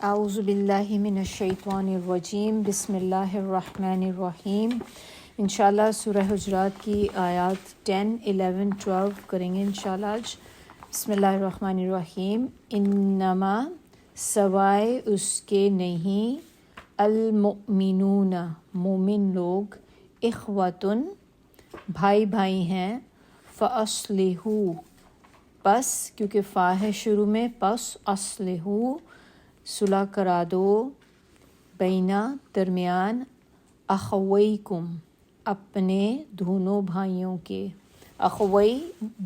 اعوذ باللہ من الشیطان الرجیم بسم اللہ الرحمن الرحیم۔ انشاءاللہ سورہ حجرات کی آیات 10، 11، 12 کریں گے انشاءاللہ آج۔ بسم اللہ الرحمن الرحیم۔ انما سوائے اس کے نہیں، المؤمنون مومن لوگ، اخوتن بھائی بھائی ہیں، فاصلحوا پس کیونکہ فا ہے شروع میں، پس اصلحوا صلح کرا دو، بینہ درمیان، اخویکم اپنے دونوں بھائیوں کے، اخوی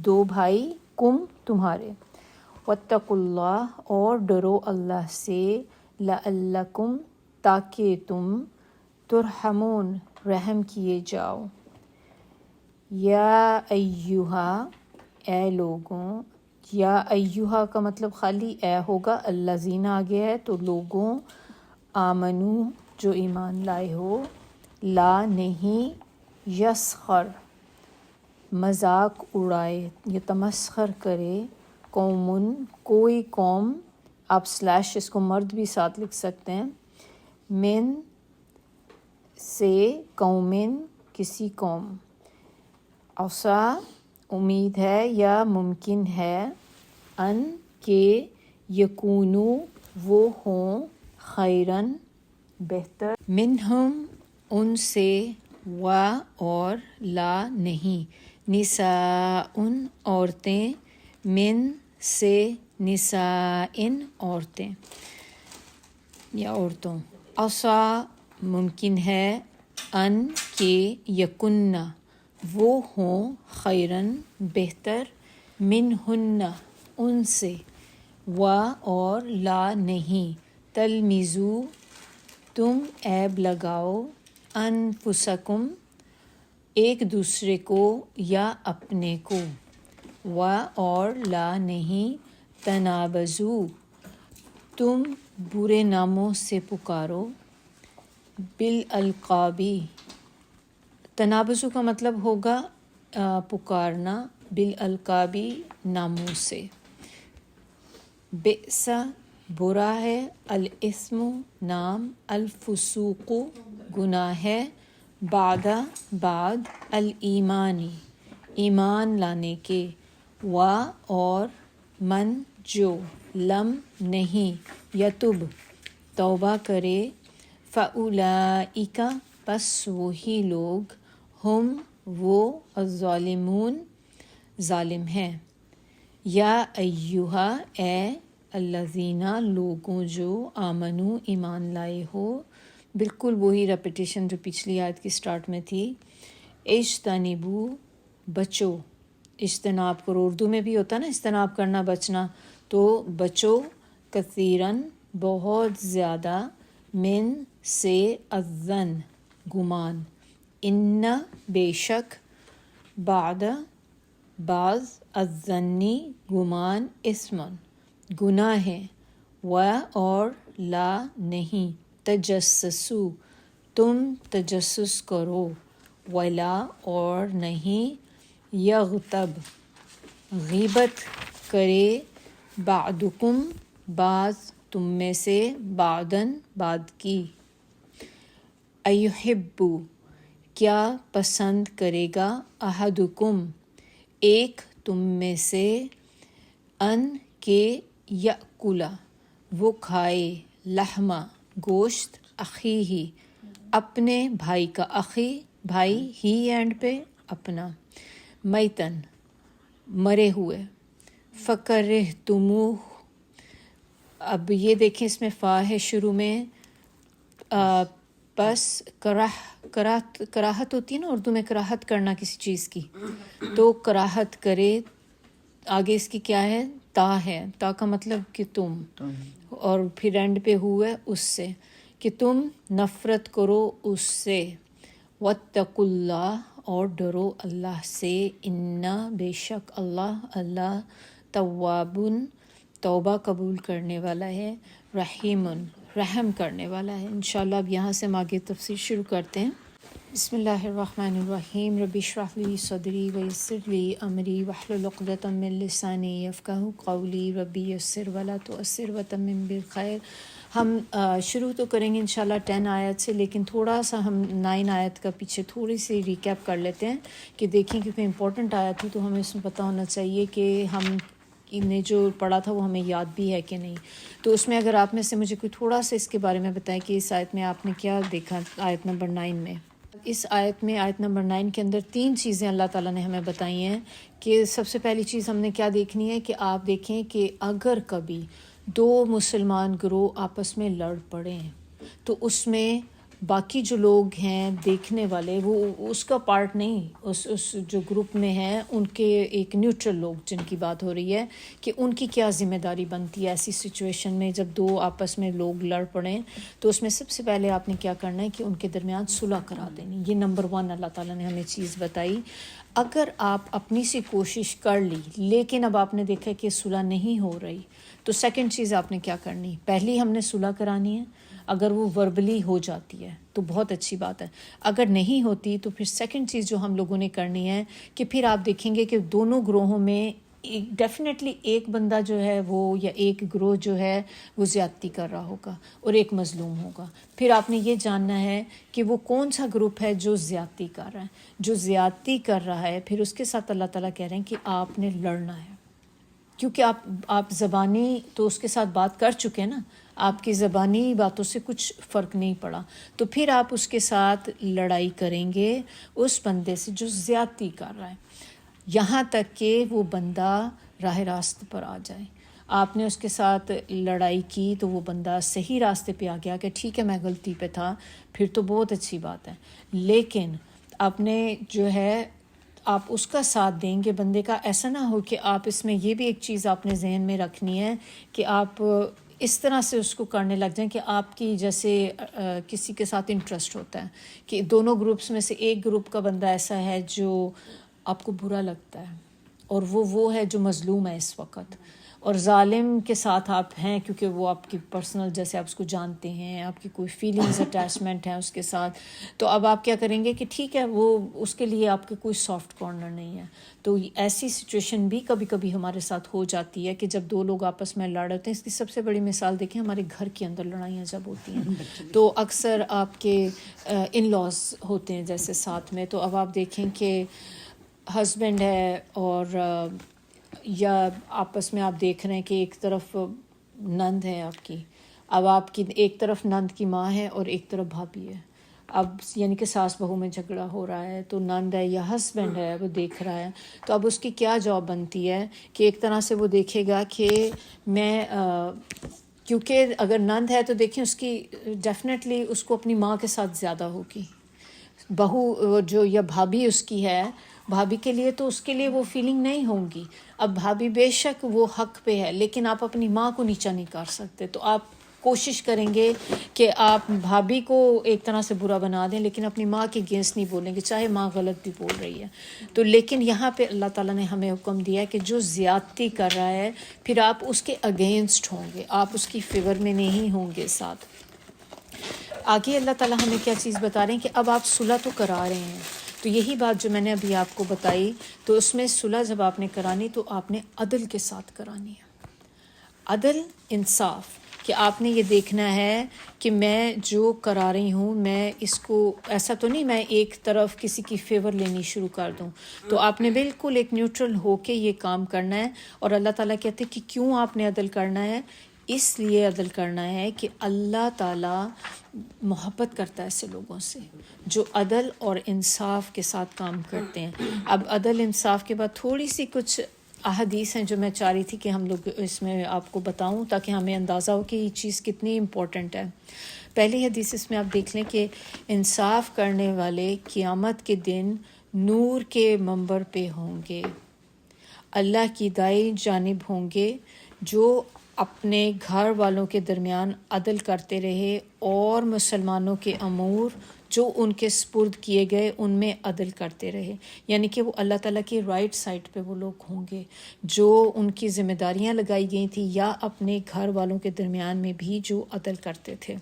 دو بھائی، کم تمہارے، واتقوا اللہ اور ڈرو اللہ سے، لعلکم تاکہ تم، ترحمون رحم کیے جاؤ۔ یا ایہا اے لوگوں، یا ایہا کا مطلب خالی اے ہوگا، الذین آگے ہے تو لوگوں، آمنو جو ایمان لائے ہو، لا نہیں، یسخر مذاق اڑائے یا تمسخر کرے، قومن کوئی قوم، آپ سلیش اس کو مرد بھی ساتھ لکھ سکتے ہیں، من سے قومن کسی قوم، عسا امید ہے یا ممکن ہے، ان کہ یکونو وہ ہوں، خیرن بہتر، منہم ان سے، و اور، لا نہیں، نساءن عورتیں، من سے، نسائن عورتیں یا عورتوں، عسا ممکن ہے، ان کہ یکنہ وہ ہوں، خیرن بہتر، منہن ان سے، و اور، لا نہیں، تلمزوا تم عیب لگاؤ، انفسکم ایک دوسرے کو یا اپنے کو، و اور، لا نہیں، تنابزوا تم برے ناموں سے پکارو، بالالقابی تنابزوا کا مطلب ہوگا پکارنا، بالالقابی ناموں سے، بئس برا ہے، الاسم نام، الفسوق گناہ ہے، بعد الایمانی ایمان لانے کے، و اور، من جو، لم نہیں، یتب توبہ کرے، فاولئک پس وہی لوگ، ہم وہ، الظالمون ظالم ہیں۔ یا ایہا اے الذین لوگوں جو، آمنو ایمان لائے ہو، بالکل وہی ریپیٹیشن جو پچھلی آیت کی سٹارٹ میں تھی، اجتنبوا بچو، اجتناب کرو، اردو میں بھی ہوتا ہے نا اجتناب کرنا بچنا، تو بچو، کثیرن بہت زیادہ، من سے، الظن گمان، ان بے شک، بعد بعض، الظنی گمان، اسمن گناہ ہے، و اور، لا نہیں، تجسسوا تم تجسس کرو، ولا اور، نہیں، یغتب غیبت کرے، بعضکم بعض تم میں سے، بعضاً بعض کی، ایحب کیا پسند کرے گا، احدکم ایک تم میں سے، ان کہ یأکل وہ کھائے، لحم گوشت، اخیہ اپنے بھائی کا، اخی بھائی، ہی اینڈ پہ اپنا، میتن مرے ہوئے، فکرہتموہ اب یہ دیکھیں اس میں فا ہے شروع میں، بس کراہت ہوتی ہے نا اردو میں، کراہت کرنا کسی چیز کی، تو کراہت کرے، آگے اس کی کیا ہے، تا ہے، تا کا مطلب کہ تم، اور پھر اینڈ پہ ہوئے اس سے، کہ تم نفرت کرو اس سے، واتقوا اللہ اور ڈرو اللہ سے، انا بے شک اللہ توابٌ توبہ قبول کرنے والا ہے، رحیم رحم کرنے والا ہے۔ انشاءاللہ اب یہاں سے ہم آگے تفسیر شروع کرتے ہیں۔ بسم اللہ الرحمن الرحیم۔ رب اشرح لی صدری ویسر لی امری واحلل عقدۃ من لسانی یفقہوا قولی، ربی یسر ولا تعسر وتمم بالخیر ہم شروع تو کریں گے انشاءاللہ 10 آیت سے، لیکن تھوڑا سا ہم 9 آیت کا پیچھے تھوڑی سی ریکیپ کر لیتے ہیں کہ دیکھیں کیونکہ امپورٹنٹ آیت تھی تو ہمیں اس میں پتہ ہونا چاہیے کہ ہم نے جو پڑھا تھا وہ ہمیں یاد بھی ہے کہ نہیں. تو اس میں اگر آپ میں سے مجھے کوئی تھوڑا سا اس کے بارے میں بتائیں کہ اس آیت میں آپ نے کیا دیکھا. آیت نمبر 9 میں، اس آیت میں آیت نمبر 9 کے اندر 3 چیزیں اللہ تعالیٰ نے ہمیں بتائی ہیں. کہ سب سے پہلی چیز ہم نے کیا دیکھنی ہے کہ آپ دیکھیں کہ اگر کبھی 2 مسلمان گروہ آپس میں لڑ پڑیں تو اس میں باقی جو لوگ ہیں دیکھنے والے وہ اس کا پارٹ نہیں، اس جو گروپ میں ہیں ان کے ایک نیوٹرل لوگ جن کی بات ہو رہی ہے کہ ان کی کیا ذمہ داری بنتی ہے ایسی سچویشن میں جب 2 آپس میں لوگ لڑ پڑیں. تو اس میں سب سے پہلے آپ نے کیا کرنا ہے کہ ان کے درمیان صلح کرا دینی. یہ نمبر 1 اللہ تعالیٰ نے ہمیں چیز بتائی. اگر آپ اپنی سی کوشش کر لی لیکن اب آپ نے دیکھا کہ صلح نہیں ہو رہی تو سیکنڈ چیز آپ نے کیا کرنی، پہلی ہم نے صلح کرانی ہے. اگر وہ وربلی ہو جاتی ہے تو بہت اچھی بات ہے، اگر نہیں ہوتی تو پھر سیکنڈ چیز جو ہم لوگوں نے کرنی ہے کہ پھر آپ دیکھیں گے کہ دونوں گروہوں میں ڈیفینیٹلی ایک بندہ جو ہے وہ یا ایک گروہ جو ہے وہ زیادتی کر رہا ہوگا اور ایک مظلوم ہوگا. پھر آپ نے یہ جاننا ہے کہ وہ کون سا گروپ ہے جو زیادتی کر رہا ہے. جو زیادتی کر رہا ہے پھر اس کے ساتھ اللہ تعالیٰ کہہ رہے ہیں کہ آپ نے لڑنا ہے، کیونکہ آپ زبانی تو اس کے ساتھ بات کر چکے ہیں نا، آپ کی زبانی باتوں سے کچھ فرق نہیں پڑا. تو پھر آپ اس کے ساتھ لڑائی کریں گے اس بندے سے جو زیادتی کر رہا ہے، یہاں تک کہ وہ بندہ راہ راست پر آ جائے. آپ نے اس کے ساتھ لڑائی کی تو وہ بندہ صحیح راستے پہ آ گیا کہ ٹھیک ہے میں غلطی پہ تھا، پھر تو بہت اچھی بات ہے. لیکن آپ نے جو ہے آپ اس کا ساتھ دیں گے بندے کا. ایسا نہ ہو کہ آپ اس میں یہ بھی ایک چیز آپ نے ذہن میں رکھنی ہے کہ آپ اس طرح سے اس کو کرنے لگ جائیں کہ آپ کی جیسے کسی کے ساتھ انٹرسٹ ہوتا ہے کہ دونوں گروپس میں سے ایک گروپ کا بندہ ایسا ہے جو آپ کو برا لگتا ہے اور وہ ہے جو مظلوم ہے اس وقت، اور ظالم کے ساتھ آپ ہیں کیونکہ وہ آپ کی پرسنل جیسے آپ اس کو جانتے ہیں، آپ کی کوئی فیلنگز اٹیچمنٹ ہیں اس کے ساتھ. تو اب آپ کیا کریں گے کہ ٹھیک ہے وہ اس کے لیے آپ کے کوئی سافٹ کارنر نہیں ہے. تو ایسی سچویشن بھی کبھی کبھی ہمارے ساتھ ہو جاتی ہے کہ جب 2 لوگ آپس میں لڑ رہتے ہیں. اس کی سب سے بڑی مثال دیکھیں ہمارے گھر کے اندر لڑائیاں جب ہوتی ہیں تو اکثر آپ کے ان لاز ہوتے ہیں جیسے ساتھ میں. تو اب آپ دیکھیں کہ ہسبینڈ ہے اور یا آپس میں آپ دیکھ رہے ہیں کہ ایک طرف نند ہے آپ کی، اب آپ کی ایک طرف نند کی ماں ہے اور ایک طرف بھابھی ہے. اب یعنی کہ ساس بہو میں جھگڑا ہو رہا ہے تو نند ہے یا ہسبینڈ ہے وہ دیکھ رہا ہے. تو اب اس کی کیا جاب بنتی ہے کہ ایک طرح سے وہ دیکھے گا کہ میں کیونکہ اگر نند ہے تو دیکھیں اس کی ڈیفینیٹلی اس کو اپنی ماں کے ساتھ زیادہ ہوگی. بہو جو یا بھابھی اس کی ہے، بھابھی کے لیے تو اس کے لیے وہ فیلنگ نہیں ہوں گی. اب بھابھی بے شک وہ حق پہ ہے لیکن آپ اپنی ماں کو نیچا نہیں کر سکتے. تو آپ کوشش کریں گے کہ آپ بھابھی کو ایک طرح سے برا بنا دیں لیکن اپنی ماں کے اگینسٹ نہیں بولیں گے چاہے ماں غلط بھی بول رہی ہے. تو لیکن یہاں پہ اللہ تعالیٰ نے ہمیں حکم دیا ہے کہ جو زیادتی کر رہا ہے پھر آپ اس کے اگینسٹ ہوں گے، آپ اس کی فیور میں نہیں ہوں گے ساتھ. آگے اللہ تعالیٰ ہمیں کیا چیز بتا رہے ہیں کہ اب آپ صلح تو کرا رہے ہیں. تو یہی بات جو میں نے ابھی آپ کو بتائی تو اس میں صلح جب آپ نے کرانی تو آپ نے عدل کے ساتھ کرانی ہے. عدل، انصاف، کہ آپ نے یہ دیکھنا ہے کہ میں جو کرا رہی ہوں میں اس کو ایسا تو نہیں میں ایک طرف کسی کی فیور لینی شروع کر دوں. تو آپ نے بالکل ایک نیوٹرل ہو کے یہ کام کرنا ہے. اور اللہ تعالیٰ کہتے ہیں کہ کیوں آپ نے عدل کرنا ہے؟ اس لیے عدل کرنا ہے کہ اللہ تعالیٰ محبت کرتا ہے ایسے لوگوں سے جو عدل اور انصاف کے ساتھ کام کرتے ہیں. اب عدل انصاف کے بعد تھوڑی سی کچھ احادیث ہیں جو میں چاہ رہی تھی کہ ہم لوگ اس میں آپ کو بتاؤں تاکہ ہمیں اندازہ ہو کہ یہ چیز کتنی امپورٹنٹ ہے. پہلی حدیث اس میں آپ دیکھ لیں کہ انصاف کرنے والے قیامت کے دن نور کے منبر پہ ہوں گے، اللہ کی دائیں جانب ہوں گے، جو اپنے گھر والوں کے درمیان عدل کرتے رہے اور مسلمانوں کے امور جو ان کے سپرد کیے گئے ان میں عدل کرتے رہے. یعنی کہ وہ اللہ تعالیٰ کی رائٹ سائڈ پہ وہ لوگ ہوں گے جو ان کی ذمہ داریاں لگائی گئی تھیں یا اپنے گھر والوں کے درمیان میں بھی جو عدل کرتے تھے.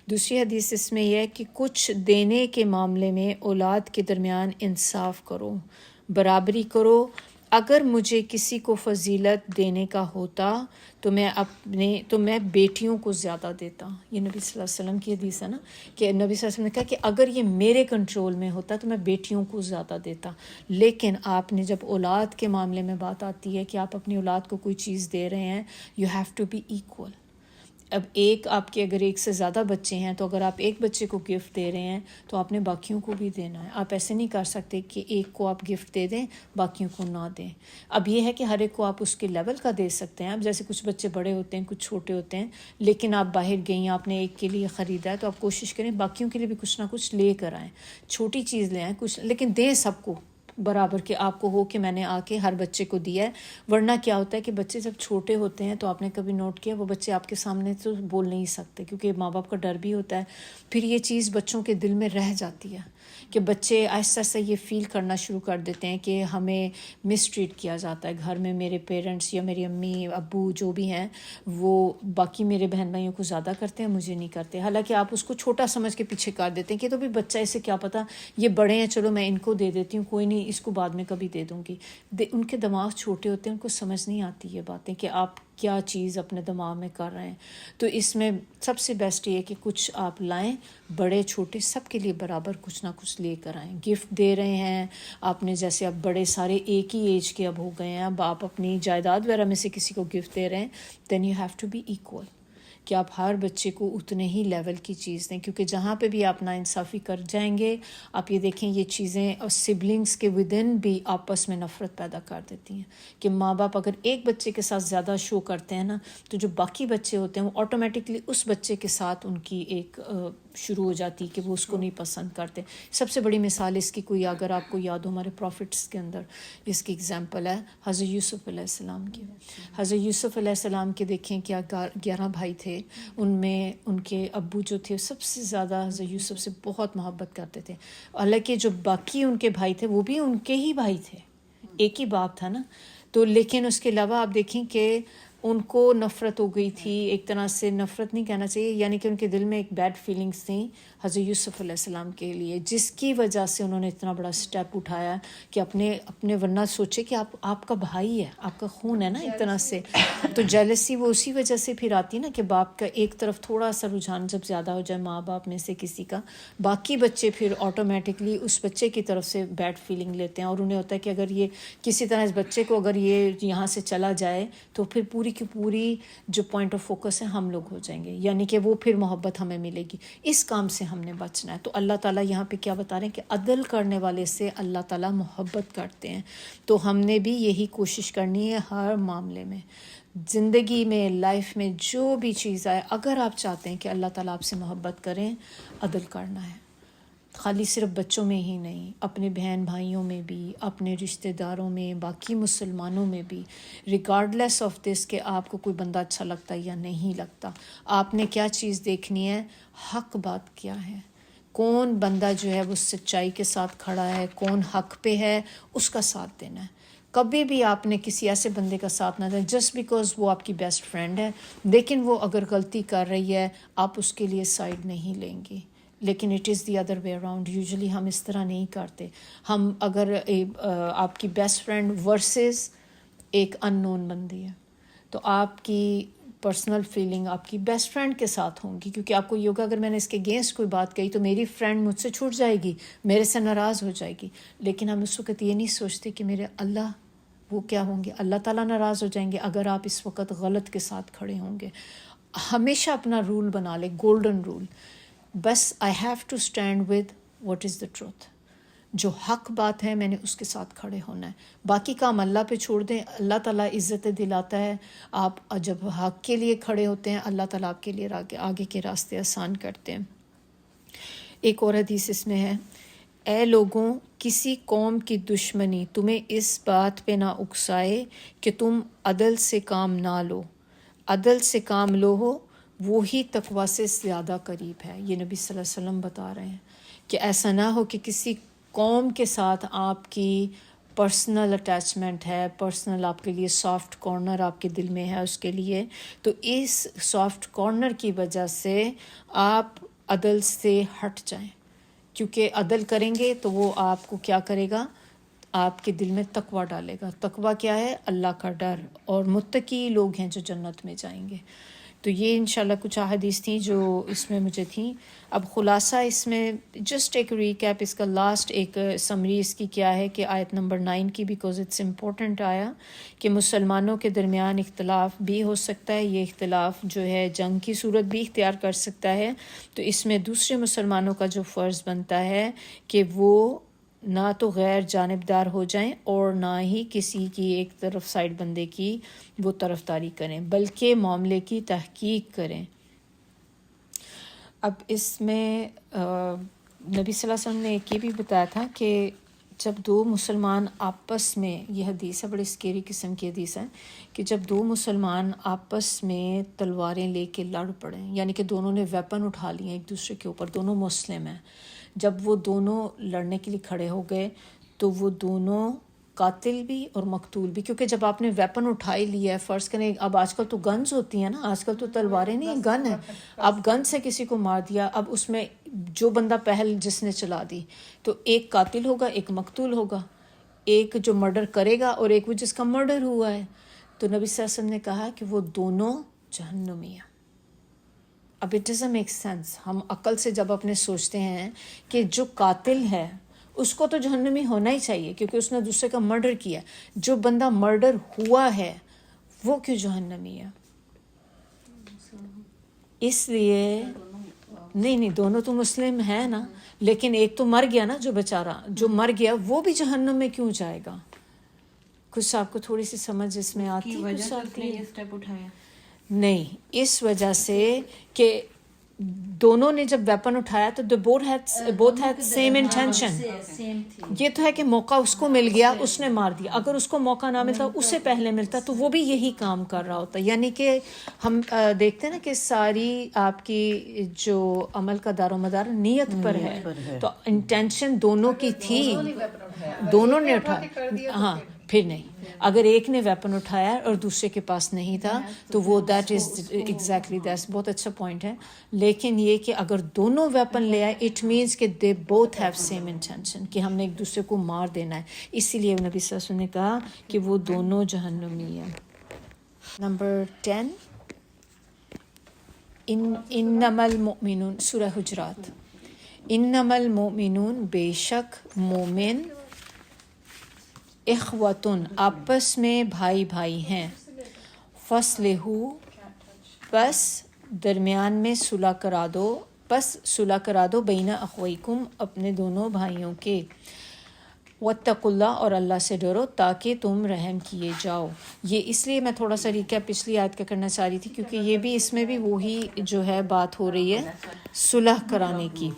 دوسری حدیث اس میں یہ ہے کہ کچھ دینے کے معاملے میں اولاد کے درمیان انصاف کرو، برابری کرو. اگر مجھے کسی کو فضیلت دینے کا ہوتا تو میں بیٹیوں کو زیادہ دیتا. یہ نبی صلی اللہ علیہ وسلم کی حدیث ہے نا, کہ نبی صلی اللہ علیہ وسلم نے کہا کہ اگر یہ میرے کنٹرول میں ہوتا تو میں بیٹیوں کو زیادہ دیتا. لیکن آپ نے جب اولاد کے معاملے میں بات آتی ہے کہ آپ اپنی اولاد کو کوئی چیز دے رہے ہیں, you have to be equal. اب آپ کے اگر ایک سے زیادہ بچے ہیں تو اگر آپ ایک بچے کو گفٹ دے رہے ہیں تو آپ نے باقیوں کو بھی دینا ہے. آپ ایسے نہیں کر سکتے کہ ایک کو آپ گفٹ دے دیں باقیوں کو نہ دیں. اب یہ ہے کہ ہر ایک کو آپ اس کے لیول کا دے سکتے ہیں. اب جیسے کچھ بچے بڑے ہوتے ہیں, کچھ چھوٹے ہوتے ہیں, لیکن آپ باہر گئیں, آپ نے ایک کے لیے خریدا ہے تو آپ کوشش کریں باقیوں کے لیے بھی کچھ نہ کچھ لے کر آئیں. چھوٹی چیز لے آئیں کچھ, لیکن دیں سب کو برابر کہ آپ کو ہو کہ میں نے آ کے ہر بچے کو دیا ہے. ورنہ کیا ہوتا ہے کہ بچے جب چھوٹے ہوتے ہیں تو آپ نے کبھی نوٹ کیا وہ بچے آپ کے سامنے تو بول نہیں سکتے کیونکہ ماں باپ کا ڈر بھی ہوتا ہے. پھر یہ چیز بچوں کے دل میں رہ جاتی ہے کہ بچے آہستہ آہستہ یہ فیل کرنا شروع کر دیتے ہیں کہ ہمیں مس ٹریٹ کیا جاتا ہے گھر میں. میرے پیرنٹس یا میری امی ابو جو بھی ہیں وہ باقی میرے بہن بھائیوں کو زیادہ کرتے ہیں, مجھے نہیں کرتے. حالانکہ آپ اس کو چھوٹا سمجھ کے پیچھے کر دیتے ہیں کہ تو بھی بچہ اسے کیا پتہ, یہ بڑے ہیں چلو میں ان کو دے دیتی ہوں, کوئی نہیں اس کو بعد میں کبھی دے دوں گی. ان کے دماغ چھوٹے ہوتے ہیں, ان کو سمجھ نہیں آتی یہ باتیں کہ آپ کیا چیز اپنے دماغ میں کر رہے ہیں. تو اس میں سب سے بیسٹ یہ ہے کہ کچھ آپ لائیں, بڑے چھوٹے سب کے لیے برابر کچھ نہ کچھ لے کر آئیں. گفٹ دے رہے ہیں آپ نے, جیسے اب بڑے سارے ایک ہی ایج کے اب ہو گئے ہیں, اب آپ اپنی جائیداد وغیرہ میں سے کسی کو گفٹ دے رہے ہیں, then you have to be equal کہ آپ ہر بچے کو اتنے ہی لیول کی چیز دیں. کیونکہ جہاں پہ بھی آپ ناانصافی کر جائیں گے, آپ یہ دیکھیں یہ چیزیں اور سبلنگس کے ودن بھی آپس میں نفرت پیدا کر دیتی ہیں. کہ ماں باپ اگر ایک بچے کے ساتھ زیادہ شو کرتے ہیں نا, تو جو باقی بچے ہوتے ہیں وہ آٹومیٹکلی اس بچے کے ساتھ ان کی ایک شروع ہو جاتی کہ وہ اس کو نہیں پسند کرتے. سب سے بڑی مثال اس کی کوئی اگر آپ کو یاد ہو, ہمارے پروفٹس کے اندر اس کی اگزامپل ہے حضرت یوسف علیہ السلام کی. حضرت یوسف علیہ السلام کے دیکھیں کیا 11 بھائی تھے, ان میں ان کے ابو جو تھے سب سے زیادہ حضرت یوسف سے بہت محبت کرتے تھے. حالانکہ جو باقی ان کے بھائی تھے وہ بھی ان کے ہی بھائی تھے, ایک ہی باپ تھا نا. تو لیکن اس کے علاوہ آپ دیکھیں کہ ان کو نفرت ہو گئی تھی, ایک طرح سے نفرت نہیں کہنا چاہیے, یعنی کہ ان کے دل میں ایک بیڈ فیلنگس تھیں حضرت یوسف علیہ السلام کے لیے, جس کی وجہ سے انہوں نے اتنا بڑا سٹیپ اٹھایا کہ اپنے ورنہ سوچے کہ آپ کا بھائی ہے, آپ کا خون ہے نا ایک طرح سے. تو جیلسی وہ اسی وجہ سے پھر آتی نا کہ باپ کا ایک طرف تھوڑا سا رجحان جب زیادہ ہو جائے ماں باپ میں سے کسی کا, باقی بچے پھر آٹومیٹکلی اس بچے کی طرف سے بیڈ فیلنگ لیتے ہیں. اور انہیں ہوتا ہے کہ اگر یہ کسی طرح اس بچے کو اگر یہ یہاں سے چلا جائے تو پھر پوری کی پوری جو پوائنٹ آف فوکس ہے ہم لوگ ہو جائیں گے, یعنی کہ وہ پھر محبت ہمیں ملے گی. اس کام سے ہم نے بچنا ہے. تو اللہ تعالیٰ یہاں پہ کیا بتا رہے ہیں کہ عدل کرنے والے سے اللہ تعالیٰ محبت کرتے ہیں. تو ہم نے بھی یہی کوشش کرنی ہے ہر معاملے میں, زندگی میں, لائف میں, جو بھی چیز آئے, اگر آپ چاہتے ہیں کہ اللہ تعالیٰ آپ سے محبت کریں, عدل کرنا ہے. خالی صرف بچوں میں ہی نہیں, اپنے بہن بھائیوں میں بھی, اپنے رشتہ داروں میں, باقی مسلمانوں میں بھی, ریگارڈلیس آف دس کہ آپ کو کوئی بندہ اچھا لگتا ہے یا نہیں لگتا. آپ نے کیا چیز دیکھنی ہے, حق بات کیا ہے, کون بندہ جو ہے وہ سچائی کے ساتھ کھڑا ہے, کون حق پہ ہے, اس کا ساتھ دینا ہے. کبھی بھی آپ نے کسی ایسے بندے کا ساتھ نہ دیں جسٹ بیکاز وہ آپ کی بیسٹ فرینڈ ہے, لیکن وہ اگر غلطی کر رہی ہے آپ اس کے لیے سائڈ نہیں لیں گے. لیکن it is the other way around. Usually ہم اس طرح نہیں کرتے. ہم اگر آپ کی بیسٹ فرینڈ ورسز ایک ان نون بندی ہے تو آپ کی پرسنل فیلنگ آپ کی بیسٹ فرینڈ کے ساتھ ہوں گی, کیونکہ آپ کو یہ ہوگا اگر میں نے اس کے اگینسٹ کوئی بات کہی تو میری فرینڈ مجھ سے چھوٹ جائے گی, میرے سے ناراض ہو جائے گی. لیکن ہم اس وقت یہ نہیں سوچتے کہ میرے اللہ وہ کیا ہوں گے, اللہ تعالیٰ ناراض ہو جائیں گے اگر آپ اس وقت غلط کے ساتھ کھڑے ہوں گے. ہمیشہ اپنا رول بنا لے, گولڈن رول, بس I have to stand with what is the truth. جو حق بات ہے میں نے اس کے ساتھ کھڑے ہونا ہے. باقی کام اللہ پہ چھوڑ دیں, اللہ تعالیٰ عزت دلاتا ہے. آپ جب حق کے لیے کھڑے ہوتے ہیں اللہ تعالیٰ آپ کے لیے آگے کے راستے آسان کرتے ہیں. ایک اور حدیث اس میں ہے, اے لوگوں کسی قوم کی دشمنی تمہیں اس بات پہ نہ اکسائے کہ تم عدل سے کام نہ لو, عدل سے کام لو ہو وہی تقویٰ سے زیادہ قریب ہے. یہ نبی صلی اللہ علیہ وسلم بتا رہے ہیں کہ ایسا نہ ہو کہ کسی قوم کے ساتھ آپ کی پرسنل اٹیچمنٹ ہے, پرسنل آپ کے لیے سافٹ کارنر آپ کے دل میں ہے اس کے لیے, تو اس سافٹ کارنر کی وجہ سے آپ عدل سے ہٹ جائیں. کیونکہ عدل کریں گے تو وہ آپ کو کیا کرے گا, آپ کے دل میں تقویٰ ڈالے گا. تقویٰ کیا ہے؟ اللہ کا ڈر. اور متقی لوگ ہیں جو جنت میں جائیں گے. تو یہ انشاءاللہ کچھ احادیث تھیں جو اس میں مجھے تھیں. اب خلاصہ اس میں جسٹ ایک ریکیپ، اس کا لاسٹ ایک سمری اس کی کیا ہے کہ آیت نمبر 9 کی، بیکاز اٹس امپورٹنٹ آیا کہ مسلمانوں کے درمیان اختلاف بھی ہو سکتا ہے. یہ اختلاف جو ہے جنگ کی صورت بھی اختیار کر سکتا ہے. تو اس میں دوسرے مسلمانوں کا جو فرض بنتا ہے کہ وہ نہ تو غیر جانبدار ہو جائیں اور نہ ہی کسی کی ایک طرف سائڈ بندے کی وہ طرفداری کریں، بلکہ معاملے کی تحقیق کریں. اب اس میں نبی صلی اللہ علیہ وسلم نے ایک یہ بھی بتایا تھا کہ جب دو مسلمان آپس میں، یہ حدیث ہے بڑی اسکیری قسم کی حدیث ہے، کہ جب دو مسلمان آپس میں تلواریں لے کے لڑ پڑیں، یعنی کہ دونوں نے ویپن اٹھا لیے ایک دوسرے کے اوپر، دونوں مسلم ہیں، جب وہ دونوں لڑنے کے لیے کھڑے ہو گئے تو وہ دونوں قاتل بھی اور مقتول بھی، کیونکہ جب آپ نے ویپن اٹھا ہی لیا ہے، فرض کریں اب آج کل تو گنز ہوتی ہیں نا، آج کل تو تلواریں نہیں، گن ہے، اب گن سے کسی کو مار دیا، اب اس میں جو بندہ پہل جس نے چلا دی تو ایک قاتل ہوگا ایک مقتول ہوگا، ایک جو مرڈر کرے گا اور ایک وہ جس کا مرڈر ہوا ہے. تو نبی صلی اللہ علیہ وسلم نے کہا کہ وہ دونوں جہنمی ہیں. اب اٹ ڈزنٹ میک سینس. ہم عقل سے جب اپنے سوچتے ہیں کہ جو قاتل ہے اس کو تو جہنمی ہونا ہی چاہیے کیونکہ اس نے دوسرے کا مرڈر کیا، جو بندہ مرڈر ہوا ہے وہ کیوں جہنمی ہے؟ اس لیے نہیں دونوں تو مسلم ہیں نا، لیکن ایک تو مر گیا نا، جو بیچارہ جو مر گیا وہ بھی جہنم میں کیوں جائے گا؟ کچھ آپ کو تھوڑی سی سمجھ اس میں آتی ہے؟ نہیں، اس وجہ سے کہ دونوں نے جب ویپن اٹھایا تو both had same intention. یہ تو ہے کہ موقع اس کو مل گیا، اس نے مار دیا. اگر اس کو موقع نہ ملتا، اس سے پہلے ملتا، تو وہ بھی یہی کام کر رہا ہوتا. یعنی کہ ہم دیکھتے ہیں نا کہ ساری آپ کی جو عمل کا دار و مدار نیت پر ہے، تو انٹینشن دونوں کی تھی، دونوں نے اٹھایا. ہاں پھر نہیں، اگر ایک نے ویپن اٹھایا اور دوسرے کے پاس نہیں تھا تو وہ دیٹ از ایگزیکٹلی دیٹس بہت اچھا پوائنٹ ہے. لیکن یہ کہ اگر دونوں ویپن لے آئے اٹ مینس کہ they both have same intention, کہ ہم نے ایک دوسرے کو مار دینا ہے. اسی لیے نبی صلی اللہ علیہ وسلم نے کہا کہ وہ دونوں جہنمی ہیں. نمبر 10 انما المؤمنون، سورہ حجرات. انما المؤمنون، بے شک مومن، اخوتن، آپس میں بھائی بھائی ہیں، فصلحو، پس درمیان میں صلح کرا دو، پس صلح کرا دو، بین اخویکم، اپنے دونوں بھائیوں کے، واتقوا اللہ، اور اللہ سے ڈرو تاکہ تم رحم کیے جاؤ. یہ اس لیے میں تھوڑا سا ریکیپ پچھلی آیت کا کرنا چاہ رہی تھی کیونکہ یہ بھی اس میں بھی وہی جو ہے بات ہو رہی ہے صلح کرانے کی.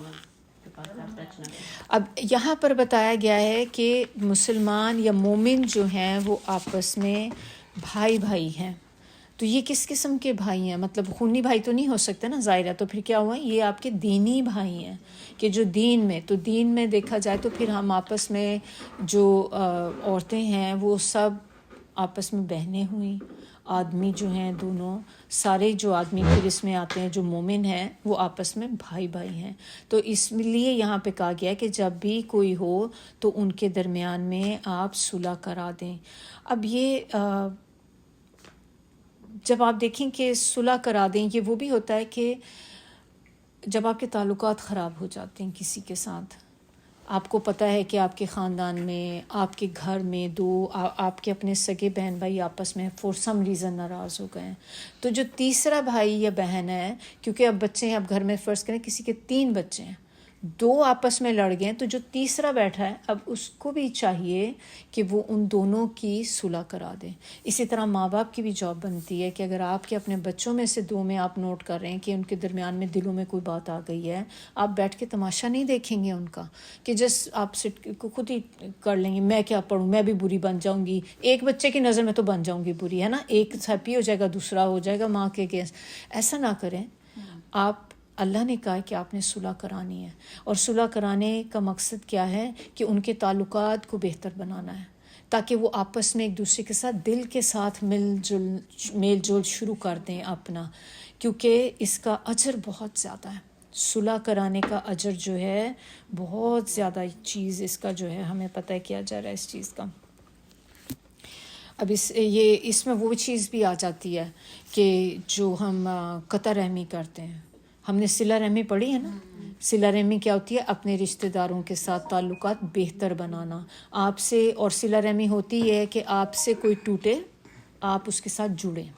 اب یہاں پر بتایا گیا ہے کہ مسلمان یا مومن جو ہیں وہ آپس میں بھائی بھائی ہیں. تو یہ کس قسم کے بھائی ہیں؟ مطلب خونی بھائی تو نہیں ہو سکتے نا ظاہرہ، تو پھر کیا ہوا؟ یہ آپ کے دینی بھائی ہیں کہ جو دین میں، تو دین میں دیکھا جائے تو پھر ہم آپس میں جو عورتیں ہیں وہ سب آپس میں بہنیں ہوئیں، آدمی جو ہیں دونوں سارے جو آدمی پھر اس میں آتے ہیں جو مومن ہیں وہ آپس میں بھائی بھائی ہیں. تو اس لیے یہاں پہ کہا گیا کہ جب بھی کوئی ہو تو ان کے درمیان میں آپ صلح کرا دیں. اب یہ جب آپ دیکھیں کہ صلح کرا دیں، یہ وہ بھی ہوتا ہے کہ جب آپ کے تعلقات خراب ہو جاتے ہیں کسی کے ساتھ، آپ کو پتہ ہے کہ آپ کے خاندان میں، آپ کے گھر میں آپ کے اپنے سگے بہن بھائی آپس میں فور سم ریزن ناراض ہو گئے ہیں، تو جو تیسرا بھائی یا بہن ہے، کیونکہ اب بچے ہیں، اب گھر میں فرض کریں کسی کے 3 بچے ہیں، 2 آپس میں لڑ گئے، تو جو تیسرا بیٹھا ہے اب اس کو بھی چاہیے کہ وہ ان دونوں کی صلح کرا دیں. اسی طرح ماں باپ کی بھی جاب بنتی ہے کہ اگر آپ کے اپنے بچوں میں سے 2 میں آپ نوٹ کر رہے ہیں کہ ان کے درمیان میں دلوں میں کوئی بات آ گئی ہے، آپ بیٹھ کے تماشا نہیں دیکھیں گے ان کا کہ جس آپ سے خود ہی کر لیں گے میں کیا پڑھوں، میں بھی بری بن جاؤں گی، ایک بچے کی نظر میں تو بن جاؤں گی بری، ہے نا، ایک ہیپی ہو جائے گا دوسرا ہو جائے گا ماں کے اگینسٹ. ایسا نہ کریں. آپ، اللہ نے کہا کہ آپ نے صلح کرانی ہے، اور صلح کرانے کا مقصد کیا ہے کہ ان کے تعلقات کو بہتر بنانا ہے تاکہ وہ آپس میں ایک دوسرے کے ساتھ دل کے ساتھ میل جول شروع کر دیں اپنا، کیونکہ اس کا اجر بہت زیادہ ہے. صلح کرانے کا اجر جو ہے بہت زیادہ چیز اس کا جو ہے ہمیں پتہ کیا جا رہا ہے اس چیز کا. اب اس میں وہ چیز بھی آ جاتی ہے کہ جو ہم قطع رحمی کرتے ہیں. ہم نے صلہ رحمی پڑھی ہے نا. صلہ رحمی کیا ہوتی ہے؟ اپنے رشتہ داروں کے ساتھ تعلقات بہتر بنانا. آپ سے، اور صلہ رحمی ہوتی ہے کہ آپ سے کوئی ٹوٹے آپ اس کے ساتھ جڑیں.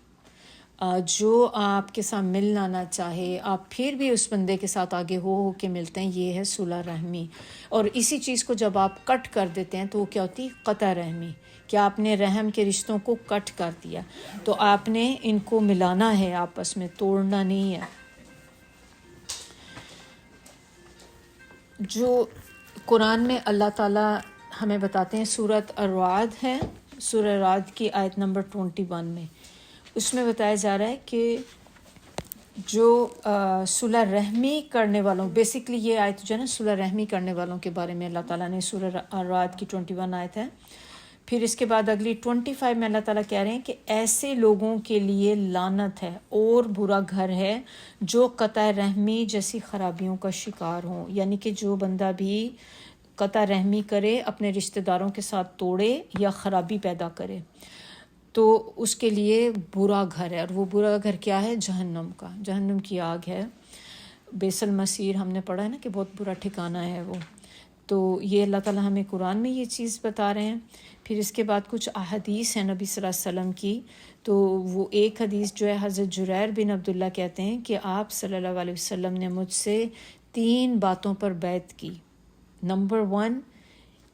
جو آپ کے ساتھ ملنا نہ چاہے آپ پھر بھی اس بندے کے ساتھ آگے ہو کے ملتے ہیں، یہ ہے صلہ رحمی. اور اسی چیز کو جب آپ کٹ کر دیتے ہیں تو وہ کیا ہوتی ہے؟ قطع رحمی. کہ آپ نے رحم کے رشتوں کو کٹ کر دیا، تو آپ نے ان کو ملانا ہے، آپس میں توڑنا نہیں ہے. جو قرآن میں اللہ تعالیٰ ہمیں بتاتے ہیں، سورۃ الرعد ہے، سورہ رعد کی آیت نمبر 21 میں، اس میں بتایا جا رہا ہے کہ جو صلح رحمی کرنے والوں، بیسکلی یہ آیت جو ہے نا صلح رحمی کرنے والوں کے بارے میں اللہ تعالیٰ نے، سورہ الرعد کی 21 آیت ہے. پھر اس کے بعد اگلی 25 میں اللہ تعالیٰ کہہ رہے ہیں کہ ایسے لوگوں کے لیے لعنت ہے اور برا گھر ہے جو قطع رحمی جیسی خرابیوں کا شکار ہوں. یعنی کہ جو بندہ بھی قطع رحمی کرے، اپنے رشتہ داروں کے ساتھ توڑے یا خرابی پیدا کرے، تو اس کے لیے برا گھر ہے. اور وہ برا گھر کیا ہے؟ جہنم کا، جہنم کی آگ ہے. بیس المصیر ہم نے پڑھا ہے نا کہ بہت برا ٹھکانہ ہے وہ. تو یہ اللہ تعالیٰ ہمیں قرآن میں یہ چیز بتا رہے ہیں. پھر اس کے بعد کچھ احادیث ہیں نبی صلی اللہ علیہ وسلم کی. تو وہ ایک حدیث جو ہے، حضرت جریر بن عبداللہ کہتے ہیں کہ آپ صلی اللہ علیہ وسلم نے مجھ سے 3 باتوں پر بیعت کی. نمبر 1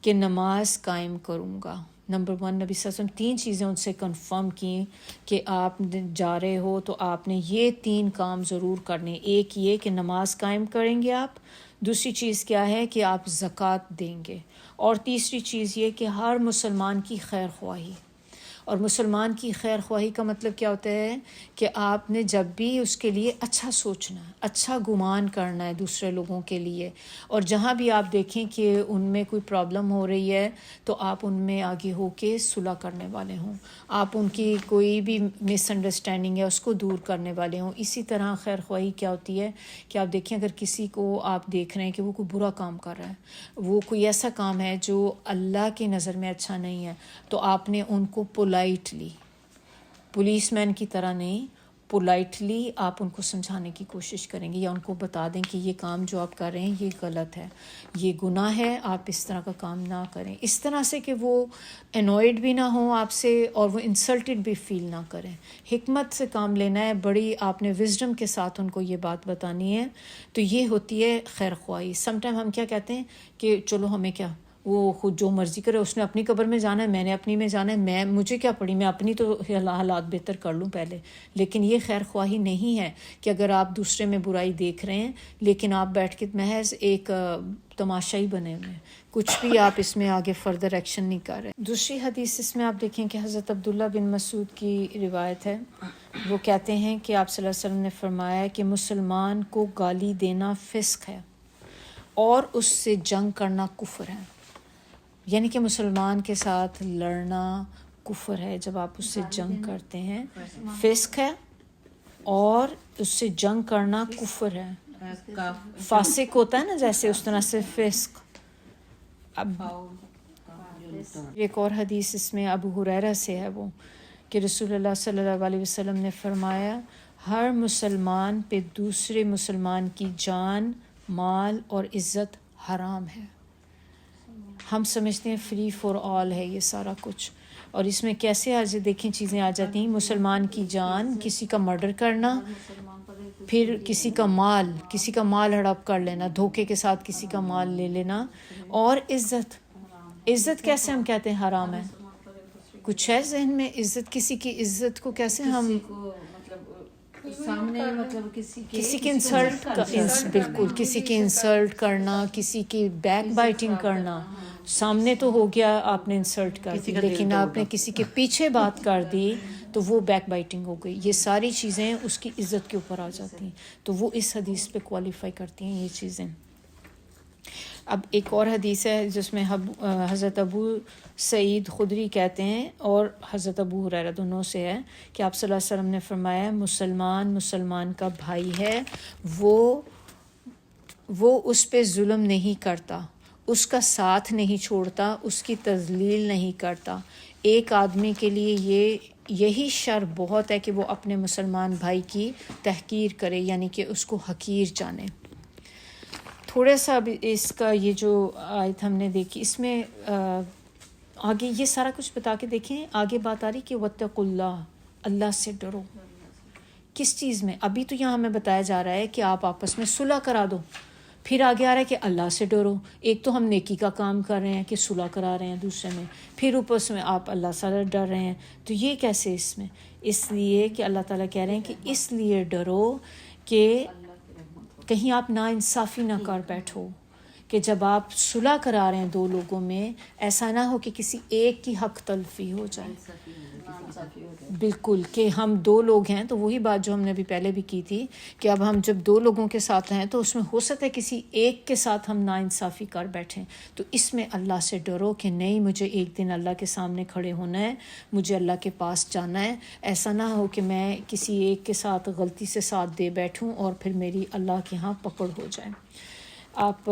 کہ نماز قائم کروں گا. نمبر 1 نبی صلی اللہ علیہ وسلم 3 چیزیں ان سے کنفرم کی کہ آپ جا رہے ہو تو آپ نے یہ 3 کام ضرور کرنے. ایک یہ کہ نماز قائم کریں گے آپ، دوسری چیز کیا ہے کہ آپ زکوٰۃ دیں گے، اور تیسری چیز یہ کہ ہر مسلمان کی خیر خواہی. اور مسلمان کی خیر خواہی کا مطلب کیا ہوتا ہے؟ کہ آپ نے جب بھی اس کے لیے اچھا سوچنا ہے، اچھا گمان کرنا ہے دوسرے لوگوں کے لیے. اور جہاں بھی آپ دیکھیں کہ ان میں کوئی پرابلم ہو رہی ہے تو آپ ان میں آگے ہو کے صلح کرنے والے ہوں، آپ ان کی کوئی بھی مس انڈرسٹینڈنگ ہے اس کو دور کرنے والے ہوں. اسی طرح خیر خواہی کیا ہوتی ہے کہ آپ دیکھیں اگر کسی کو آپ دیکھ رہے ہیں کہ وہ کوئی برا کام کر رہا ہے، وہ کوئی ایسا کام ہے جو اللہ کی نظر میں اچھا نہیں ہے، تو آپ نے ان کو پولائٹلی، پولیس مین کی طرح نہیں، پولائٹلی آپ ان کو سمجھانے کی کوشش کریں گے، یا ان کو بتا دیں کہ یہ کام جو آپ کر رہے ہیں یہ غلط ہے، یہ گناہ ہے، آپ اس طرح کا کام نہ کریں. اس طرح سے کہ وہ انوائڈ بھی نہ ہوں آپ سے اور وہ انسلٹڈ بھی فیل نہ کریں. حکمت سے کام لینا ہے، بڑی آپ نے وزڈم کے ساتھ ان کو یہ بات بتانی ہے. تو یہ ہوتی ہے خیر خواہی. سم ٹائم ہم کیا کہتے ہیں کہ چلو ہمیں کیا، وہ خود جو مرضی کرے، اس نے اپنی قبر میں جانا ہے، میں نے اپنی میں جانا ہے، مجھے کیا پڑی، میں اپنی تو حالات بہتر کر لوں پہلے. لیکن یہ خیر خواہی نہیں ہے کہ اگر آپ دوسرے میں برائی دیکھ رہے ہیں لیکن آپ بیٹھ کے محض ایک تماشائی بنے ہوئے ہیں، کچھ بھی آپ اس میں آگے فردر ایکشن نہیں کر رہے. دوسری حدیث اس میں آپ دیکھیں کہ حضرت عبداللہ بن مسعود کی روایت ہے. وہ کہتے ہیں کہ آپ صلی اللہ علیہ وسلم نے فرمایا کہ مسلمان کو گالی دینا فسق ہے اور اس سے جنگ کرنا کفر ہے. یعنی کہ مسلمان کے ساتھ لڑنا کفر ہے جب آپ اس سے جنگ کرتے ہیں، فسق ہے، اور اس سے جنگ کرنا کفر ہے. فاسق ہوتا ہے نا جیسے، اس طرح سے فسق. اب ایک اور حدیث اس میں ابو ہریرہ سے ہے، وہ کہ رسول اللہ صلی اللہ علیہ وسلم نے فرمایا ہر مسلمان پہ دوسرے مسلمان کی جان، مال اور عزت حرام ہے. ہم سمجھتے ہیں فری فار آل ہے یہ سارا کچھ، اور اس میں کیسے آج دیکھیں چیزیں آ جاتی ہیں. مسلمان کی جان، کسی کا مرڈر کرنا، پھر کسی کا مال ہڑپ کر لینا، دھوکے کے ساتھ کسی کا مال لے لینا، اور عزت کیسے ہم کہتے ہیں حرام ہے؟ کچھ ہے ذہن میں؟ عزت، کسی کی عزت کو کیسے ہم سامنے، مطلب کسی کی انسلٹ، بالکل کسی کی انسلٹ کرنا، کسی کی بیک بائٹنگ کرنا. سامنے تو ہو گیا آپ نے انسلٹ کر دی، لیکن آپ نے کسی کے پیچھے بات کر دی تو وہ بیک بائٹنگ ہو گئی. یہ ساری چیزیں اس کی عزت کے اوپر آ جاتی ہیں، تو وہ اس حدیث پہ کوالیفائی کرتی ہیں یہ چیزیں. اب ایک اور حدیث ہے جس میں حضرت ابو سعید خدری کہتے ہیں اور حضرت ابو ہریرہ دونوں سے ہے کہ آپ صلی اللہ علیہ وسلم نے فرمایا مسلمان کا بھائی ہے، وہ وہ اس پہ ظلم نہیں کرتا، اس کا ساتھ نہیں چھوڑتا، اس کی تذلیل نہیں کرتا۔ ایک آدمی کے لیے یہی شر بہت ہے کہ وہ اپنے مسلمان بھائی کی تحقیر کرے، یعنی کہ اس کو حقیر جانے۔ تھوڑا سا بھی اس کا یہ جو آیت ہم نے دیکھی، اس میں آگے یہ سارا کچھ بتا کے دیکھیں، آگے بات آ رہی کہ واتقوا اللہ، اللہ سے ڈرو۔ کس چیز میں؟ ابھی تو یہاں ہمیں بتایا جا رہا ہے کہ آپ آپس میں صلح کرا دو، پھر آگے آ رہا ہے کہ اللہ سے ڈرو۔ ایک تو ہم نیکی کا کام کر رہے ہیں کہ صلح کرا رہے ہیں دوسرے میں، پھر اوپر سے آپ اللہ سے ڈر رہے ہیں، تو یہ کیسے اس میں؟ اس لیے کہ اللہ تعالیٰ کہہ رہے ہیں کہ اس لیے ڈرو کہ کہیں آپ ناانصافی نہ کر بیٹھو، کہ جب آپ صلح کرا رہے ہیں دو لوگوں میں، ایسا نہ ہو کہ کسی ایک کی حق تلفی ہو جائے۔ بالکل، کہ ہم دو لوگ ہیں تو وہی بات جو ہم نے ابھی پہلے بھی کی تھی کہ اب ہم جب دو لوگوں کے ساتھ ہیں تو اس میں ہو سکتا ہے کسی ایک کے ساتھ ہم ناانصافی کر بیٹھیں، تو اس میں اللہ سے ڈرو کہ نہیں، مجھے ایک دن اللہ کے سامنے کھڑے ہونا ہے، مجھے اللہ کے پاس جانا ہے۔ ایسا نہ ہو کہ میں کسی ایک کے ساتھ غلطی سے ساتھ دے بیٹھوں اور پھر میری اللہ کے ہاں پکڑ ہو جائے۔ آپ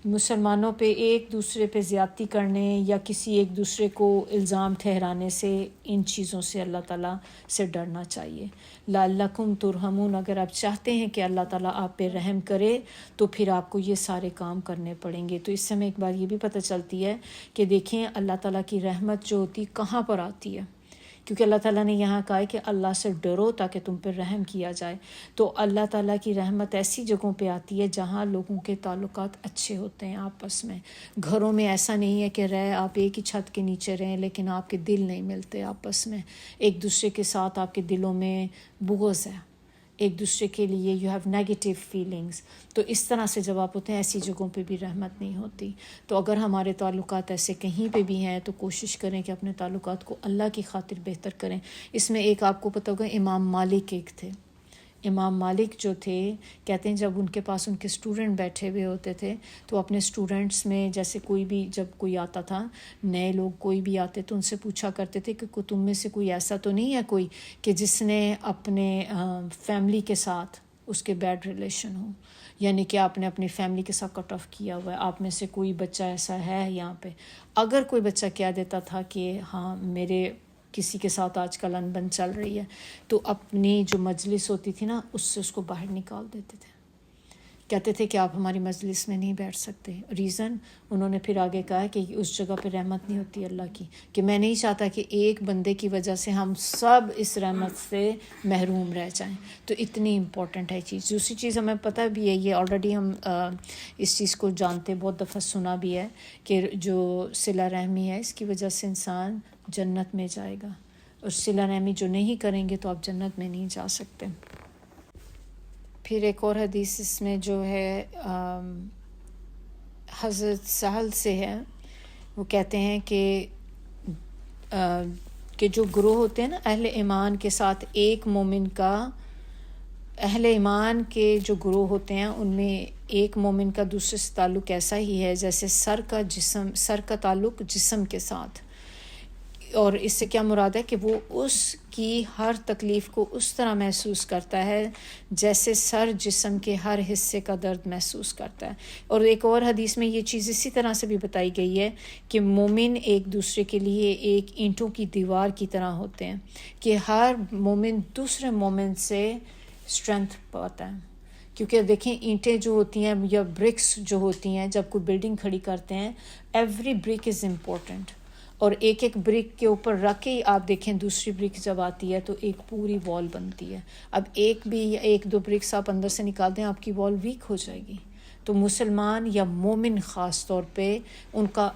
مسلمانوں پہ ایک دوسرے پہ زیادتی کرنے یا کسی ایک دوسرے کو الزام ٹھہرانے سے، ان چیزوں سے اللہ تعالیٰ سے ڈرنا چاہیے۔ لعلکم ترحمون، اگر آپ چاہتے ہیں کہ اللہ تعالیٰ آپ پہ رحم کرے تو پھر آپ کو یہ سارے کام کرنے پڑیں گے۔ تو اس سے ہمیں ایک بار یہ بھی پتہ چلتی ہے کہ دیکھیں اللہ تعالیٰ کی رحمت جو ہوتی کہاں پر آتی ہے، کیونکہ اللہ تعالیٰ نے یہاں کہا ہے کہ اللہ سے ڈرو تاکہ تم پہ رحم کیا جائے۔ تو اللہ تعالیٰ کی رحمت ایسی جگہوں پہ آتی ہے جہاں لوگوں کے تعلقات اچھے ہوتے ہیں آپس میں۔ گھروں میں ایسا نہیں ہے کہ آپ ایک ہی چھت کے نیچے رہیں لیکن آپ کے دل نہیں ملتے آپس میں، ایک دوسرے کے ساتھ آپ کے دلوں میں بغض ہے، ایک دوسرے کے لیے یو ہیو نیگیٹو فیلنگز، تو اس طرح سے جب آپ ہوتے ہیں ایسی جگہوں پہ بھی رحمت نہیں ہوتی۔ تو اگر ہمارے تعلقات ایسے کہیں پہ بھی ہیں تو کوشش کریں کہ اپنے تعلقات کو اللہ کی خاطر بہتر کریں۔ اس میں ایک آپ کو پتہ ہوگا امام مالک ایک تھے، امام مالک جو تھے کہتے ہیں جب ان کے پاس ان کے اسٹوڈنٹ بیٹھے ہوئے ہوتے تھے تو اپنے اسٹوڈنٹس میں جیسے کوئی بھی، جب کوئی آتا تھا نئے لوگ کوئی بھی آتے تو ان سے پوچھا کرتے تھے کہ تم میں سے کوئی ایسا تو نہیں ہے کوئی کہ جس نے اپنے فیملی کے ساتھ اس کے بیڈ ریلیشن ہو، یعنی کہ آپ نے اپنی فیملی کے ساتھ کٹ آف کیا ہوا ہے، آپ میں سے کوئی بچہ ایسا ہے یہاں پہ؟ اگر کوئی بچہ کہہ دیتا تھا کہ ہاں میرے کسی کے ساتھ آج کل انبن چل رہی ہے، تو اپنی جو مجلس ہوتی تھی نا اس سے اس کو باہر نکال دیتے تھے، کہتے تھے کہ آپ ہماری مجلس میں نہیں بیٹھ سکتے۔ ریزن انہوں نے پھر آگے کہا کہ اس جگہ پہ رحمت نہیں ہوتی اللہ کی، کہ میں نہیں چاہتا کہ ایک بندے کی وجہ سے ہم سب اس رحمت سے محروم رہ جائیں۔ تو اتنی امپورٹنٹ ہے چیز۔ دوسری چیز ہمیں پتہ بھی ہے، یہ آلریڈی ہم اس چیز کو جانتے، بہت دفعہ سنا بھی ہے کہ جو صلہ رحمی ہے اس کی وجہ سے انسان جنت میں جائے گا، اور صلہ رحمی جو نہیں کریں گے تو آپ جنت میں نہیں جا سکتے۔ پھر ایک اور حدیث اس میں جو ہے حضرت سہل سے ہے، وہ کہتے ہیں کہ جو گروہ ہوتے ہیں نا اہل ایمان کے ساتھ ایک مومن کا، اہل ایمان کے جو گروہ ہوتے ہیں ان میں ایک مومن کا دوسرے سے تعلق ایسا ہی ہے جیسے سر کا تعلق جسم کے ساتھ۔ اور اس سے کیا مراد ہے کہ وہ اس کی ہر تکلیف کو اس طرح محسوس کرتا ہے جیسے سر جسم کے ہر حصے کا درد محسوس کرتا ہے۔ اور ایک اور حدیث میں یہ چیز اسی طرح سے بھی بتائی گئی ہے کہ مومن ایک دوسرے کے لیے ایک اینٹوں کی دیوار کی طرح ہوتے ہیں، کہ ہر مومن دوسرے مومن سے اسٹرینتھ پاتا ہے۔ کیونکہ دیکھیں اینٹیں جو ہوتی ہیں یا برکس جو ہوتی ہیں، جب کوئی بلڈنگ کھڑی کرتے ہیں ایوری برک از امپورٹنٹ، اور ایک ایک برک کے اوپر رکھ کے آپ دیکھیں دوسری برک جب آتی ہے تو ایک پوری وال بنتی ہے۔ اب ایک دو برکس آپ اندر سے نکال دیں آپ کی وال ویک ہو جائے گی۔ تو مسلمان یا مومن خاص طور پہ ان کا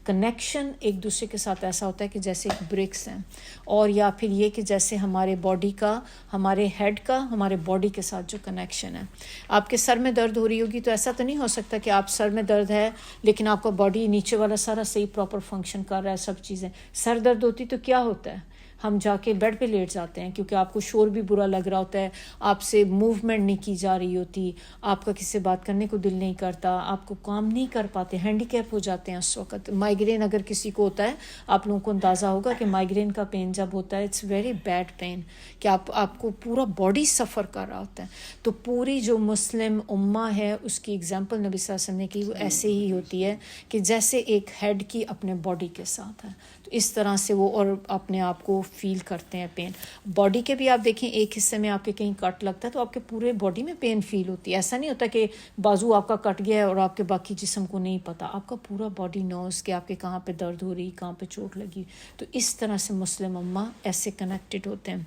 کنیکشن ایک دوسرے کے ساتھ ایسا ہوتا ہے کہ جیسے ایک برکس ہیں، اور یا پھر یہ کہ جیسے ہمارے باڈی کا، ہمارے ہیڈ کا ہمارے باڈی کے ساتھ جو کنیکشن ہے۔ آپ کے سر میں درد ہو رہی ہوگی تو ایسا تو نہیں ہو سکتا کہ آپ سر میں درد ہے لیکن آپ کا باڈی نیچے والا سارا صحیح پراپر فنکشن کر رہا ہے، سب چیزیں۔ سر درد ہوتی تو کیا ہوتا ہے؟ ہم جا کے بیڈ پہ لیٹ جاتے ہیں کیونکہ آپ کو شور بھی برا لگ رہا ہوتا ہے, آپ سے موومنٹ نہیں کی جا رہی ہوتی, آپ کا کسی سے بات کرنے کو دل نہیں کرتا, آپ کو کام نہیں کر پاتے, ہینڈی کیپ ہو جاتے ہیں اس وقت. مائیگرین اگر کسی کو ہوتا ہے, آپ لوگوں کو اندازہ ہوگا کہ مائیگرین کا پین جب ہوتا ہے اٹس ویری بیڈ پین, کہ آپ کو پورا باڈی سفر کر رہا ہوتا ہے. تو پوری جو مسلم امہ ہے اس کی اگزامپل نبی صلی اللہ علیہ وسلم نے کی, وہ ایسے ہی ہوتی ہے کہ جیسے ایک ہیڈ کی اپنے باڈی کے ساتھ ہے. تو اس طرح سے وہ اور اپنے آپ کو فیل کرتے ہیں پین. باڈی کے بھی آپ دیکھیں ایک حصے میں آپ کے کہیں کٹ لگتا ہے تو آپ کے پورے باڈی میں پین فیل ہوتی ہے. ایسا نہیں ہوتا کہ بازو آپ کا کٹ گیا ہے اور آپ کے باقی جسم کو نہیں پتہ, آپ کا پورا باڈی نوز کہ آپ کے کہاں پہ درد ہو رہی, کہاں پہ چوٹ لگی. تو اس طرح سے مسلم امہ ایسے کنیکٹڈ ہوتے ہیں.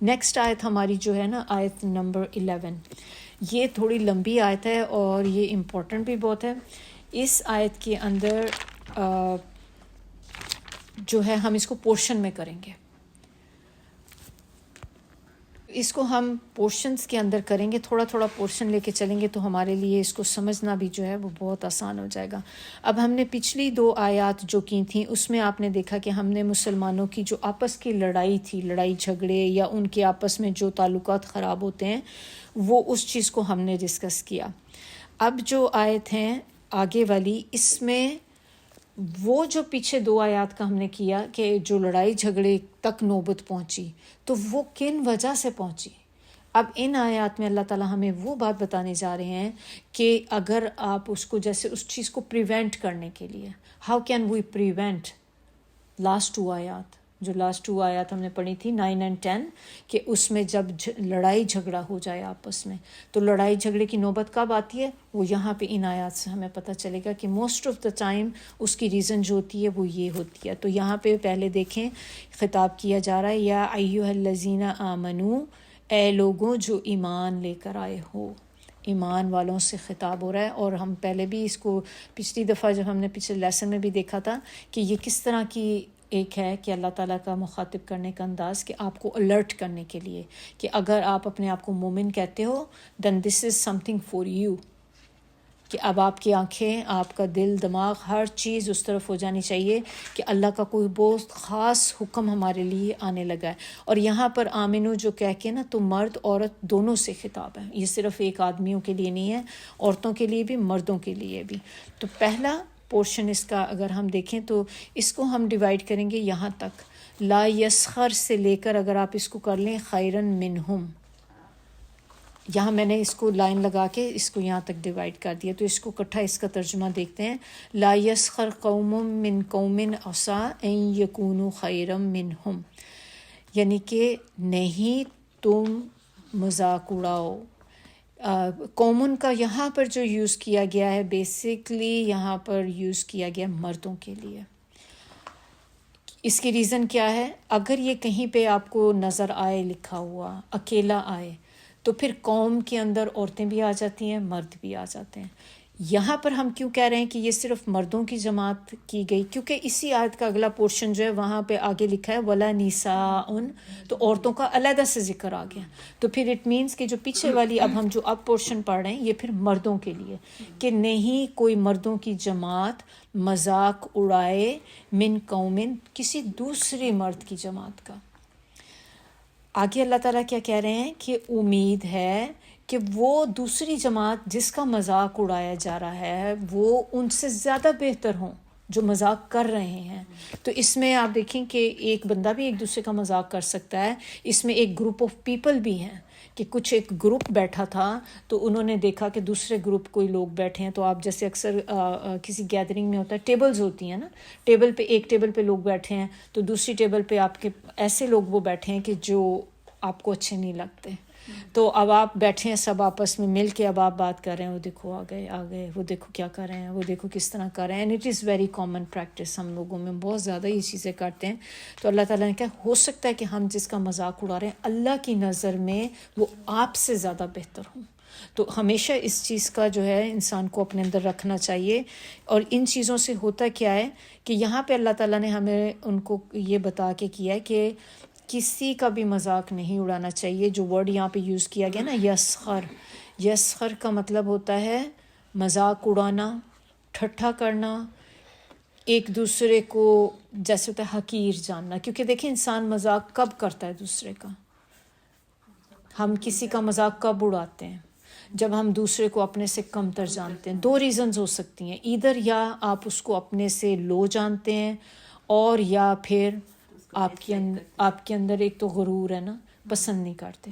نیکسٹ آیت ہماری جو ہے نا, آیت نمبر 11, یہ تھوڑی لمبی آیت ہے اور یہ امپورٹنٹ بھی بہت ہے. اس آیت کے اندر جو ہے ہم اس کو پورشن میں کریں گے, اس کو ہم پورشنز کے اندر کریں گے, تھوڑا تھوڑا پورشن لے کے چلیں گے تو ہمارے لیے اس کو سمجھنا بھی جو ہے وہ بہت آسان ہو جائے گا. اب ہم نے پچھلی 2 آیات جو کی تھیں اس میں آپ نے دیکھا کہ ہم نے مسلمانوں کی جو آپس کی لڑائی تھی, لڑائی جھگڑے یا ان کے آپس میں جو تعلقات خراب ہوتے ہیں, وہ اس چیز کو ہم نے ڈسکس کیا. اب جو آیت ہیں آگے والی, اس میں وہ جو پیچھے 2 آیات کا ہم نے کیا کہ جو لڑائی جھگڑے تک نوبت پہنچی تو وہ کن وجہ سے پہنچی. اب ان آیات میں اللہ تعالیٰ ہمیں وہ بات بتانے جا رہے ہیں کہ اگر آپ اس کو جیسے اس چیز کو پریونٹ کرنے کے لیے, how can we prevent. Last 2 آیات جو لاسٹ 2 آیات ہم نے پڑھی تھی 9 اور 10, کہ اس میں جب لڑائی جھگڑا ہو جائے آپس میں تو لڑائی جھگڑے کی نوبت کب آتی ہے, وہ یہاں پہ ان آیات سے ہمیں پتہ چلے گا کہ موسٹ آف دا ٹائم اس کی ریزن جو ہوتی ہے وہ یہ ہوتی ہے. تو یہاں پہ پہلے دیکھیں خطاب کیا جا رہا ہے, یا ایھا الذین آمنو, اے لوگوں جو ایمان لے کر آئے ہو, ایمان والوں سے خطاب ہو رہا ہے. اور ہم پہلے بھی اس کو پچھلی دفعہ جب ہم نے پچھلے لیسن میں بھی دیکھا تھا کہ یہ کس طرح کی ایک ہے کہ اللہ تعالیٰ کا مخاطب کرنے کا انداز, کہ آپ کو الرٹ کرنے کے لیے کہ اگر آپ اپنے آپ کو مومن کہتے ہو دین دس از سم تھنگ فار یو, کہ اب آپ کی آنکھیں, آپ کا دل, دماغ, ہر چیز اس طرف ہو جانی چاہیے کہ اللہ کا کوئی بہت خاص حکم ہمارے لیے آنے لگا ہے. اور یہاں پر آمنو جو کہہ کے نا, تو مرد عورت دونوں سے خطاب ہے, یہ صرف ایک آدمیوں کے لیے نہیں ہے, عورتوں کے لیے بھی مردوں کے لیے بھی. تو پہلا پورشن اس کا اگر ہم دیکھیں تو اس کو ہم ڈیوائیڈ کریں گے یہاں تک, لا یسخر سے لے کر اگر آپ اس کو کر لیں خیرن منہم, یہاں میں نے اس کو لائن لگا کے اس کو یہاں تک ڈیوائیڈ کر دیا. تو اس کو اکٹھا اس کا ترجمہ دیکھتے ہیں. لا یسخر قوم من قوم عسیٰ ان یکونوا خیرا منہم, یعنی کہ نہیں تم مذاق اڑاؤ. قومن کا یہاں پر جو یوز کیا گیا ہے بیسکلی یہاں پر یوز کیا گیا مردوں کے لیے. اس کی ریزن کیا ہے, اگر یہ کہیں پہ آپ کو نظر آئے لکھا ہوا اکیلا آئے تو پھر قوم کے اندر عورتیں بھی آ جاتی ہیں, مرد بھی آ جاتے ہیں. یہاں پر ہم کیوں کہہ رہے ہیں کہ یہ صرف مردوں کی جماعت کی گئی, کیونکہ اسی آیت کا اگلا پورشن جو ہے وہاں پہ آگے لکھا ہے ولا نساء, تو عورتوں کا علیحدہ سے ذکر آ گیا. تو پھر اٹ مینس کہ جو پیچھے والی اب ہم جو اب پورشن پڑھ رہے ہیں یہ پھر مردوں کے لیے, کہ نہیں کوئی مردوں کی جماعت مذاق اڑائے من قومن, کسی دوسری مرد کی جماعت کا. آگے اللہ تعالیٰ کیا کہہ رہے ہیں کہ امید ہے کہ وہ دوسری جماعت جس کا مذاق اڑایا جا رہا ہے وہ ان سے زیادہ بہتر ہوں جو مذاق کر رہے ہیں. تو اس میں آپ دیکھیں کہ ایک بندہ بھی ایک دوسرے کا مذاق کر سکتا ہے, اس میں ایک گروپ آف پیپل بھی ہیں کہ کچھ ایک گروپ بیٹھا تھا تو انہوں نے دیکھا کہ دوسرے گروپ کوئی لوگ بیٹھے ہیں. تو آپ جیسے اکثر کسی گیدرنگ میں ہوتا ہے, ٹیبلز ہوتی ہیں نا, ٹیبل پہ ایک ٹیبل پہ لوگ بیٹھے ہیں تو دوسری ٹیبل پہ آپ کے ایسے لوگ وہ بیٹھے ہیں کہ جو آپ کو اچھے نہیں لگتے. تو اب آپ بیٹھے ہیں سب آپس میں مل کے, اب آپ بات کر رہے ہیں, وہ دیکھو آ گئے, وہ دیکھو کیا کر رہے ہیں, وہ دیکھو کس طرح کر رہے ہیں. And it is very common practice, ہم لوگوں میں بہت زیادہ یہ چیزیں کرتے ہیں. تو اللہ تعالیٰ نے کہا ہو سکتا ہے کہ ہم جس کا مذاق اڑا رہے ہیں اللہ کی نظر میں وہ آپ سے زیادہ بہتر ہوں. تو ہمیشہ اس چیز کا جو ہے انسان کو اپنے اندر رکھنا چاہیے. اور ان چیزوں سے ہوتا کیا ہے کہ یہاں پہ اللہ تعالیٰ نے ہمیں ان کو یہ بتا کے کیا ہے کہ کسی کا بھی مذاق نہیں اڑانا چاہیے. جو ورڈ یہاں پہ یوز کیا گیا نا یسخر, یسخر کا مطلب ہوتا ہے مذاق اڑانا, ٹھٹھا کرنا, ایک دوسرے کو جیسے ہوتا ہے حقیر جاننا. کیونکہ دیکھیں انسان مذاق کب کرتا ہے دوسرے کا؟ ہم کسی کا مذاق کب اڑاتے ہیں؟ جب ہم دوسرے کو اپنے سے کمتر جانتے ہیں. 2 ریزنز ہو سکتی ہیں، ایدھر یا آپ اس کو اپنے سے لو جانتے ہیں، اور یا پھر آپ کے اندر ایک تو غرور ہے نا، پسند نہیں کرتے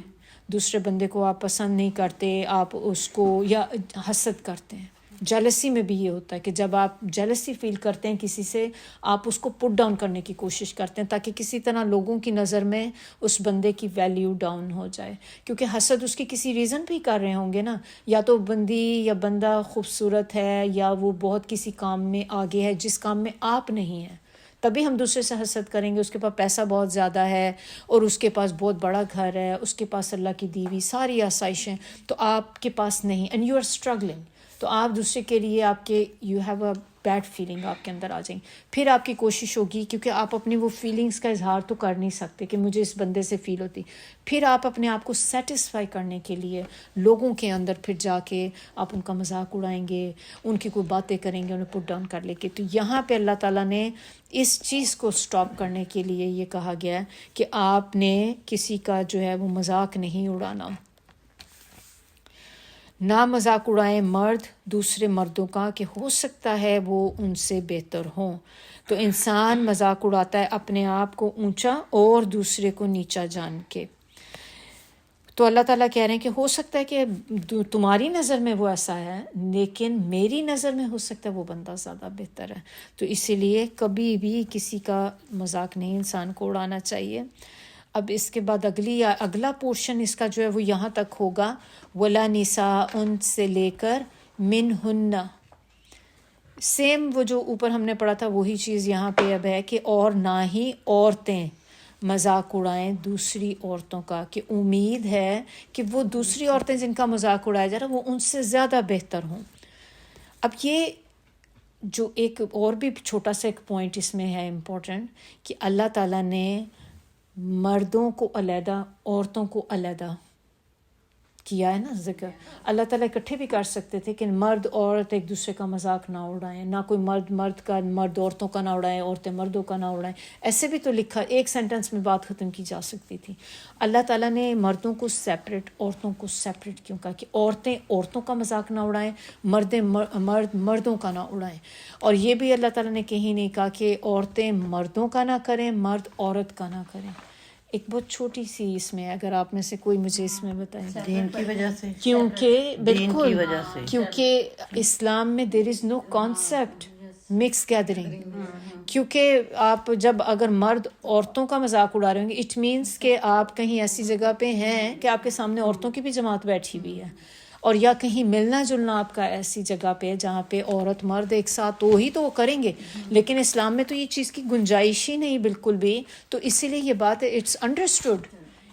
دوسرے بندے کو، آپ پسند نہیں کرتے، آپ اس کو یا حسد کرتے ہیں. جیلسی میں بھی یہ ہوتا ہے کہ جب آپ جیلسی فیل کرتے ہیں کسی سے، آپ اس کو پٹ ڈاؤن کرنے کی کوشش کرتے ہیں تاکہ کسی طرح لوگوں کی نظر میں اس بندے کی ویلیو ڈاؤن ہو جائے. کیونکہ حسد اس کی کسی ریزن پہ ہی کر رہے ہوں گے نا، یا تو بندی یا بندہ خوبصورت ہے، یا وہ بہت کسی کام میں آگے ہے جس کام میں آپ نہیں ہیں، تبھی ہم دوسرے سے حسد کریں گے. اس کے پاس پیسہ بہت زیادہ ہے، اور اس کے پاس بہت بڑا گھر ہے، اس کے پاس اللہ کی دی ہوئی ساری آسائشیں، تو آپ کے پاس نہیں، اینڈ یو آر اسٹرگلنگ. تو آپ دوسرے کے لیے آپ کے you have a bad feeling آپ کے اندر آ جائیں. پھر آپ کی کوشش ہوگی، کیونکہ آپ اپنی وہ فیلنگس کا اظہار تو کر نہیں سکتے کہ مجھے اس بندے سے فیل ہوتی، پھر آپ اپنے آپ کو سیٹسفائی کرنے کے لیے لوگوں کے اندر پھر جا کے آپ ان کا مذاق اڑائیں گے، ان کی کوئی باتیں کریں گے، انہیں پٹ ڈاؤن کر لیں گے. تو یہاں پہ اللہ تعالیٰ نے اس چیز کو سٹاپ کرنے کے لیے یہ کہا گیا کہ آپ نے کسی کا جو ہے وہ مذاق نہیں اڑانا. نہ مذاق اڑائیں مرد دوسرے مردوں کا کہ ہو سکتا ہے وہ ان سے بہتر ہوں. تو انسان مذاق اڑاتا ہے اپنے آپ کو اونچا اور دوسرے کو نیچا جان کے. تو اللہ تعالیٰ کہہ رہے ہیں کہ ہو سکتا ہے کہ تمہاری نظر میں وہ ایسا ہے، لیکن میری نظر میں ہو سکتا ہے وہ بندہ زیادہ بہتر ہے. تو اسی لیے کبھی بھی کسی کا مذاق نہیں انسان کو اڑانا چاہیے. اب اس کے بعد اگلا پورشن اس کا جو ہے وہ یہاں تک ہوگا، ولا نساء ان سے لے کر منہن. سیم وہ جو اوپر ہم نے پڑھا تھا وہی چیز یہاں پہ اب ہے کہ اور نہ ہی عورتیں مذاق اڑائیں دوسری عورتوں کا، کہ امید ہے کہ وہ دوسری عورتیں جن کا مذاق اڑایا جا رہا وہ ان سے زیادہ بہتر ہوں. اب یہ جو ایک اور بھی چھوٹا سا ایک پوائنٹ اس میں ہے امپورٹنٹ، کہ اللہ تعالیٰ نے مردوں کو علیحدہ عورتوں کو علیحدہ کیا ہے نا ذکر. اللہ تعالیٰ اکٹھے بھی کر سکتے تھے کہ مرد عورت ایک دوسرے کا مذاق نہ اڑائیں، نہ کوئی مرد عورتوں کا نہ اڑائیں، عورتیں مردوں کا نہ اڑائیں. ایسے بھی تو لکھا، ایک سینٹنس میں بات ختم کی جا سکتی تھی. اللہ تعالیٰ نے مردوں کو سیپریٹ، عورتوں کو سیپریٹ کیوں کہا کہ عورتیں عورتوں کا مذاق نہ اڑائیں، مرد مردوں کا نہ اڑائیں. اور یہ بھی اللہ تعالیٰ نے کہیں نہیں کہا کہ عورتیں مردوں کا نہ کریں، مرد عورت کا نہ کریں. ایک بہت چھوٹی سی اس میں اگر آپ میں سے کوئی مجھے اس میں بتائیں. دین کی وجہ سے، کیونکہ بالکل کی وجہ سے، کیونکہ اسلام میں دیر از نو کانسیپٹ مکس گیدرنگ. کیونکہ آپ جب اگر مرد عورتوں کا مذاق اڑا رہے ہوں گے، اٹ مینس کہ آپ کہیں ایسی جگہ پہ ہیں کہ آپ کے سامنے عورتوں کی بھی جماعت بیٹھی ہوئی ہے، اور یا کہیں ملنا جلنا آپ کا ایسی جگہ پہ جہاں پہ عورت مرد ایک ساتھ وہی تو وہ کریں گے. لیکن اسلام میں تو یہ چیز کی گنجائش ہی نہیں بالکل بھی. تو اسی لیے یہ بات ہے، اٹس انڈرسٹوڈ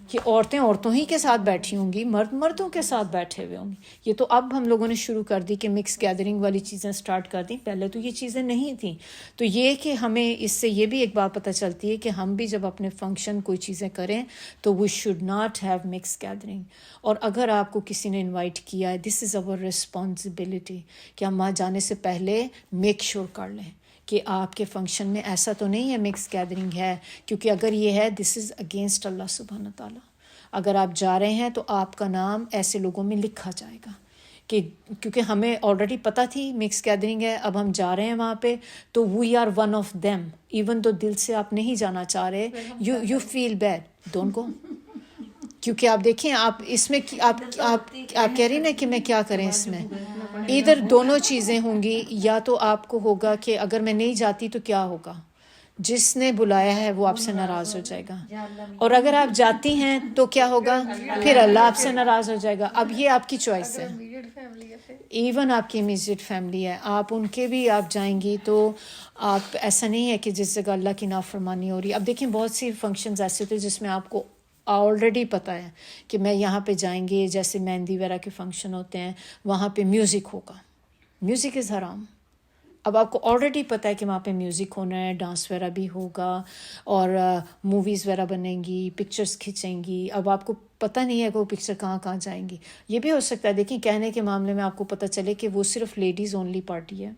کہ عورتیں عورتوں ہی کے ساتھ بیٹھی ہوں گی، مرد مردوں کے ساتھ بیٹھے ہوئے ہوں گے. یہ تو اب ہم لوگوں نے شروع کر دی کہ مکس گیدرنگ والی چیزیں سٹارٹ کر دیں، پہلے تو یہ چیزیں نہیں تھیں. تو یہ کہ ہمیں اس سے یہ بھی ایک بات پتہ چلتی ہے کہ ہم بھی جب اپنے فنکشن کوئی چیزیں کریں تو we should not have mix gathering. اور اگر آپ کو کسی نے انوائٹ کیا ہے، دس از اوور رسپانسبلٹی کہ ہم وہاں جانے سے پہلے میک شور کر لیں کہ آپ کے فنکشن میں ایسا تو نہیں ہے مکس گیدرنگ ہے. کیونکہ اگر یہ ہے، دس از اگینسٹ اللہ سبحانہ تعالیٰ. اگر آپ جا رہے ہیں تو آپ کا نام ایسے لوگوں میں لکھا جائے گا کہ کیونکہ ہمیں آلریڈی پتہ تھی مکس گیدرنگ ہے، اب ہم جا رہے ہیں وہاں پہ تو we are one of them. Even though دل سے آپ نہیں جانا چاہ رہے، you feel bad, don't go. کیونکہ آپ دیکھیں آپ اس میں آپ کہہ رہی نا کہ میں کیا کریں اس میں، ادھر دونوں چیزیں ہوں گی. یا تو آپ کو ہوگا کہ اگر میں نہیں جاتی تو کیا ہوگا، جس نے بلایا ہے وہ آپ سے ناراض ہو جائے گا. اور اگر آپ جاتی ہیں تو کیا ہوگا، پھر اللہ آپ سے ناراض ہو جائے گا. اب یہ آپ کی چوائس ہے. ایون آپ کی امیجیٹ فیملی ہے، آپ ان کے بھی آپ جائیں گی تو آپ ایسا نہیں ہے کہ جس جگہ اللہ کی نافرمانی ہو رہی ہے. اب دیکھیں بہت سی فنکشنز ایسے ہوتے ہیں جس میں آپ کو آلریڈی پتہ ہے کہ میں یہاں پہ جائیں گے، جیسے مہندی وغیرہ کے فنکشن ہوتے ہیں وہاں پہ میوزک ہوگا. میوزک از حرام. اب آپ کو آلریڈی پتہ ہے کہ وہاں پہ میوزک ہونا ہے، ڈانس وغیرہ بھی ہوگا، اور موویز وغیرہ بنیں گی، پکچرز کھینچیں گی. اب آپ کو پتہ نہیں ہے کہ وہ پکچر کہاں کہاں جائیں گی. یہ بھی ہو سکتا ہے، دیکھیں کہنے کے معاملے میں آپ کو پتہ چلے کہ وہ صرف لیڈیز اونلی پارٹی ہے،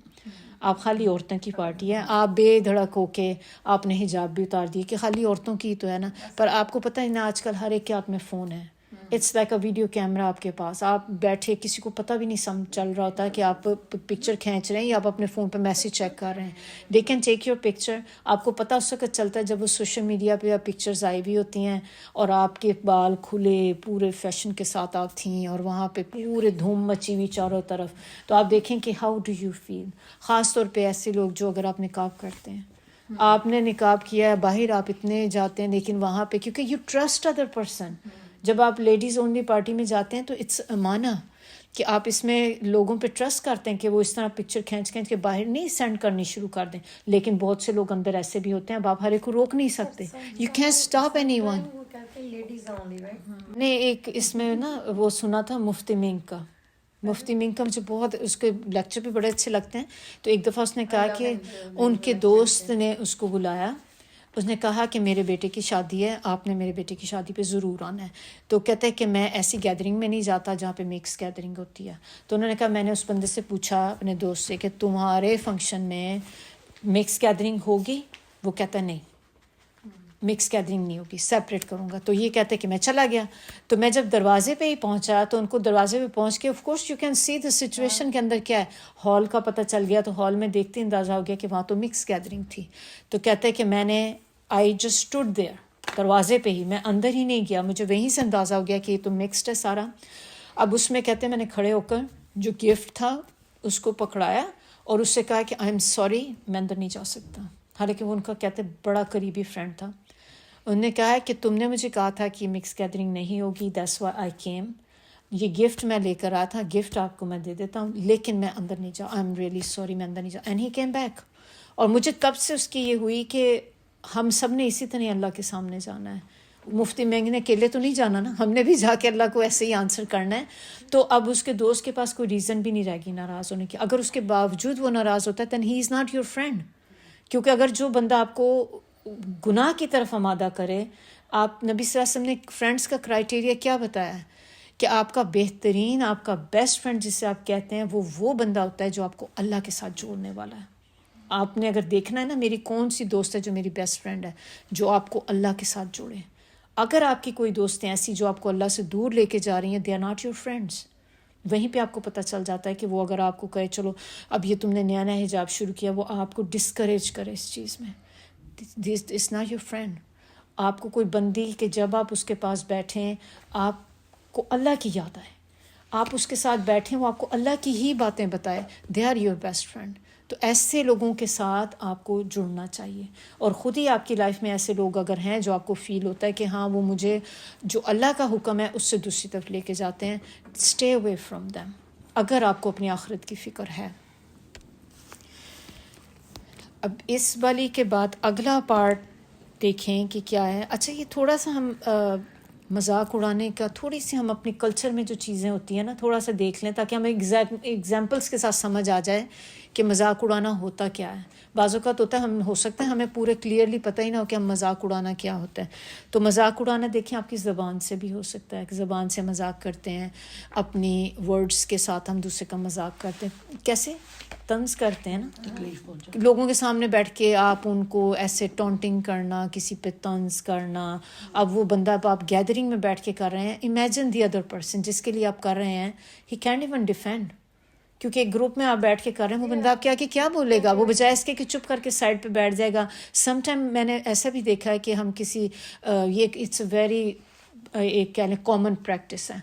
آپ خالی عورتوں کی پارٹی ہے, آپ بے دھڑک ہو کے آپ نے حجاب بھی اتار دی کہ خالی عورتوں کی تو ہے نا, پر آپ کو پتہ ہے نا آج کل ہر ایک کے ہاتھ میں فون ہے, it's like a video camera آپ کے پاس, آپ بیٹھے کسی کو پتہ بھی نہیں چل رہا ہوتا کہ آپ پکچر کھینچ رہے ہیں یا آپ اپنے فون پہ میسیج چیک کر رہے ہیں, they can take your picture. آپ کو پتہ اس وقت چلتا ہے جب وہ سوشل میڈیا پہ پکچرز آئی ہوئی ہوتی ہیں اور آپ کے بال کھلے پورے فیشن کے ساتھ آپ تھیں اور وہاں پہ پورے دھوم مچی ہوئی چاروں طرف, تو آپ دیکھیں کہ ہاؤ ڈو یو فیل. خاص طور پہ ایسے لوگ جو اگر آپ نقاب کرتے ہیں, آپ نے نقاب کیا ہے, باہر آپ اتنے جاتے ہیں لیکن وہاں پہ کیونکہ یو ٹرسٹ ادر پرسن, جب آپ لیڈیز اونلی پارٹی میں جاتے ہیں تو اٹس امانہ کہ آپ اس میں لوگوں پہ ٹرسٹ کرتے ہیں کہ وہ اس طرح پکچر کھینچ کے باہر نہیں سینڈ کرنی شروع کر دیں. لیکن بہت سے لوگ اندر ایسے بھی ہوتے ہیں, اب آپ ہر ایک کو روک نہیں سکتے, you can stop any one. نے ایک اس میں نا وہ سنا تھا مفتی منگ کا, مفتی منگ کا مجھے بہت اس کے لیکچر بھی بڑے اچھے لگتے ہیں. تو ایک دفعہ اس نے کہا کہ ان کے دوست نے اس کو بلایا, اس نے کہا کہ میرے بیٹے کی شادی ہے, آپ نے میرے بیٹے کی شادی پہ ضرور آنا ہے. تو کہتے ہیں کہ میں ایسی گیدرنگ میں نہیں جاتا جہاں پہ مکس گیدرنگ ہوتی ہے. تو انہوں نے کہا میں نے اس بندے سے پوچھا اپنے دوست سے کہ تمہارے فنکشن میں مکس گیدرنگ ہوگی؟ وہ کہتا ہے نہیں, مکس گیدرنگ نہیں ہوگی, سیپریٹ کروں گا. تو یہ کہتے ہیں کہ میں چلا گیا. تو میں جب دروازے پہ ہی پہنچا تو ان کو دروازے پہ پہنچ کے of course you can see the situation کے اندر کیا ہے, ہال کا پتہ چل گیا. تو ہال میں دیکھتے اندازہ ہو گیا کہ وہاں تو مکس گیدرنگ تھی. تو کہتے ہیں کہ میں نے آئی جسٹ اسٹوڈ دیئر, دروازے پہ ہی, میں اندر ہی نہیں گیا, مجھے وہیں سے اندازہ ہو گیا کہ یہ تو مکسڈ ہے سارا. اب اس میں کہتے ہیں میں نے کھڑے ہو کر جو گفٹ تھا اس کو پکڑایا اور اس سے کہا کہ آئی ایم سوری میں اندر نہیں جا سکتا, حالانکہ وہ ان کا کہتے بڑا قریبی فرینڈ تھا. انہوں نے کہا کہ تم نے مجھے کہا تھا کہ مکس گیدرنگ نہیں ہوگی, دیٹس وائی آئی کیم, یہ گفٹ میں لے کر آیا تھا, گفٹ آپ کو میں دے دیتا ہوں, لیکن میں اندر نہیں جاؤں, آئی ایم ریئلی سوری میں اندر نہیں جاؤں. And he came back. اور مجھے تب سے اس کی یہ ہوئی کہ ہم سب نے اسی طرح اللہ کے سامنے جانا ہے. مفتی منگ نے اکیلے تو نہیں جانا نا, ہم نے بھی جا کے اللہ کو ایسے ہی آنسر کرنا ہے. تو اب اس کے دوست کے پاس کوئی ریزن بھی نہیں رہے گی ناراض ہونے کی. اگر اس کے باوجود وہ ناراض ہوتا ہے then he is not your friend. کیونکہ اگر جو بندہ آپ کو گناہ کی طرف آمادہ کرے, آپ نبی صلی اللہ علیہ وسلم نے فرینڈس کا کرائٹیریا کیا بتایا ہے کہ آپ کا بہترین, آپ کا بیسٹ فرینڈ جسے آپ کہتے ہیں وہ بندہ ہوتا ہے جو آپ کو اللہ کے ساتھ جوڑنے والا ہے. آپ نے اگر دیکھنا ہے نا میری کون سی دوست ہے جو میری بیسٹ فرینڈ ہے, جو آپ کو اللہ کے ساتھ جوڑے. اگر آپ کی کوئی دوستیں ایسی جو آپ کو اللہ سے دور لے کے جا رہی ہیں, they are not your friends. وہیں پہ آپ کو پتہ چل جاتا ہے کہ وہ اگر آپ کو کہے چلو اب یہ تم نے نیا نیا حجاب شروع کیا, وہ آپ کو ڈسکریج کرے اس چیز میں, اٹس ناٹ یور فرینڈ. آپ کو کوئی بندی کہ جب آپ اس کے پاس بیٹھیں آپ کو اللہ کی یاد آئے, آپ اس کے ساتھ بیٹھیں وہ آپ کو اللہ کی ہی باتیں بتائے, they are your best friend. تو ایسے لوگوں کے ساتھ آپ کو جڑنا چاہیے. اور خود ہی آپ کی لائف میں ایسے لوگ اگر ہیں جو آپ کو فیل ہوتا ہے کہ ہاں وہ مجھے جو اللہ کا حکم ہے اس سے دوسری طرف لے کے جاتے ہیں, اسٹے اوے فرام دیم اگر آپ کو اپنی آخرت کی فکر ہے. اب اس والی کے بعد اگلا پارٹ دیکھیں کہ کیا ہے. اچھا یہ تھوڑا سا ہم مذاق اڑانے کا, تھوڑی سی ہم اپنی کلچر میں جو چیزیں ہوتی ہیں نا تھوڑا سا دیکھ لیں تاکہ ہمیں ایگزامپلس کے ساتھ سمجھ آ جائے کہ مذاق اڑانا ہوتا کیا ہے. بعض اوقات ہوتا ہے ہم ہو سکتا ہے ہمیں پورے کلیئرلی پتہ ہی نہ ہو کہ ہم مذاق اڑانا کیا ہوتا ہے. تو مذاق اڑانا دیکھیں آپ کی زبان سے بھی ہو سکتا ہے کہ زبان سے مذاق کرتے ہیں, اپنی ورڈز کے ساتھ ہم دوسرے کا مذاق کرتے ہیں. کیسے طنز کرتے ہیں نا لوگوں کے سامنے بیٹھ کے آپ ان کو ایسے ٹونٹنگ کرنا, کسی پہ طنز کرنا. اب وہ بندہ اب آپ گیدرنگ میں بیٹھ کے کر رہے ہیں, امیجن دی ادر پرسن جس کے لیے آپ کر رہے ہیں, ہی کینٹ ایون ڈیفینڈ, کیونکہ ایک گروپ میں آپ بیٹھ کے کر رہے ہیں, وہ بندہ آپ کیا بولے گا, وہ بجائے اس کے کہ چپ کر کے سائڈ پہ بیٹھ جائے گا. سم ٹائم میں نے ایسا بھی دیکھا ہے کہ ہم کسی یہ اٹس اے ویری ایک کہہ لیں کامن پریکٹس ہے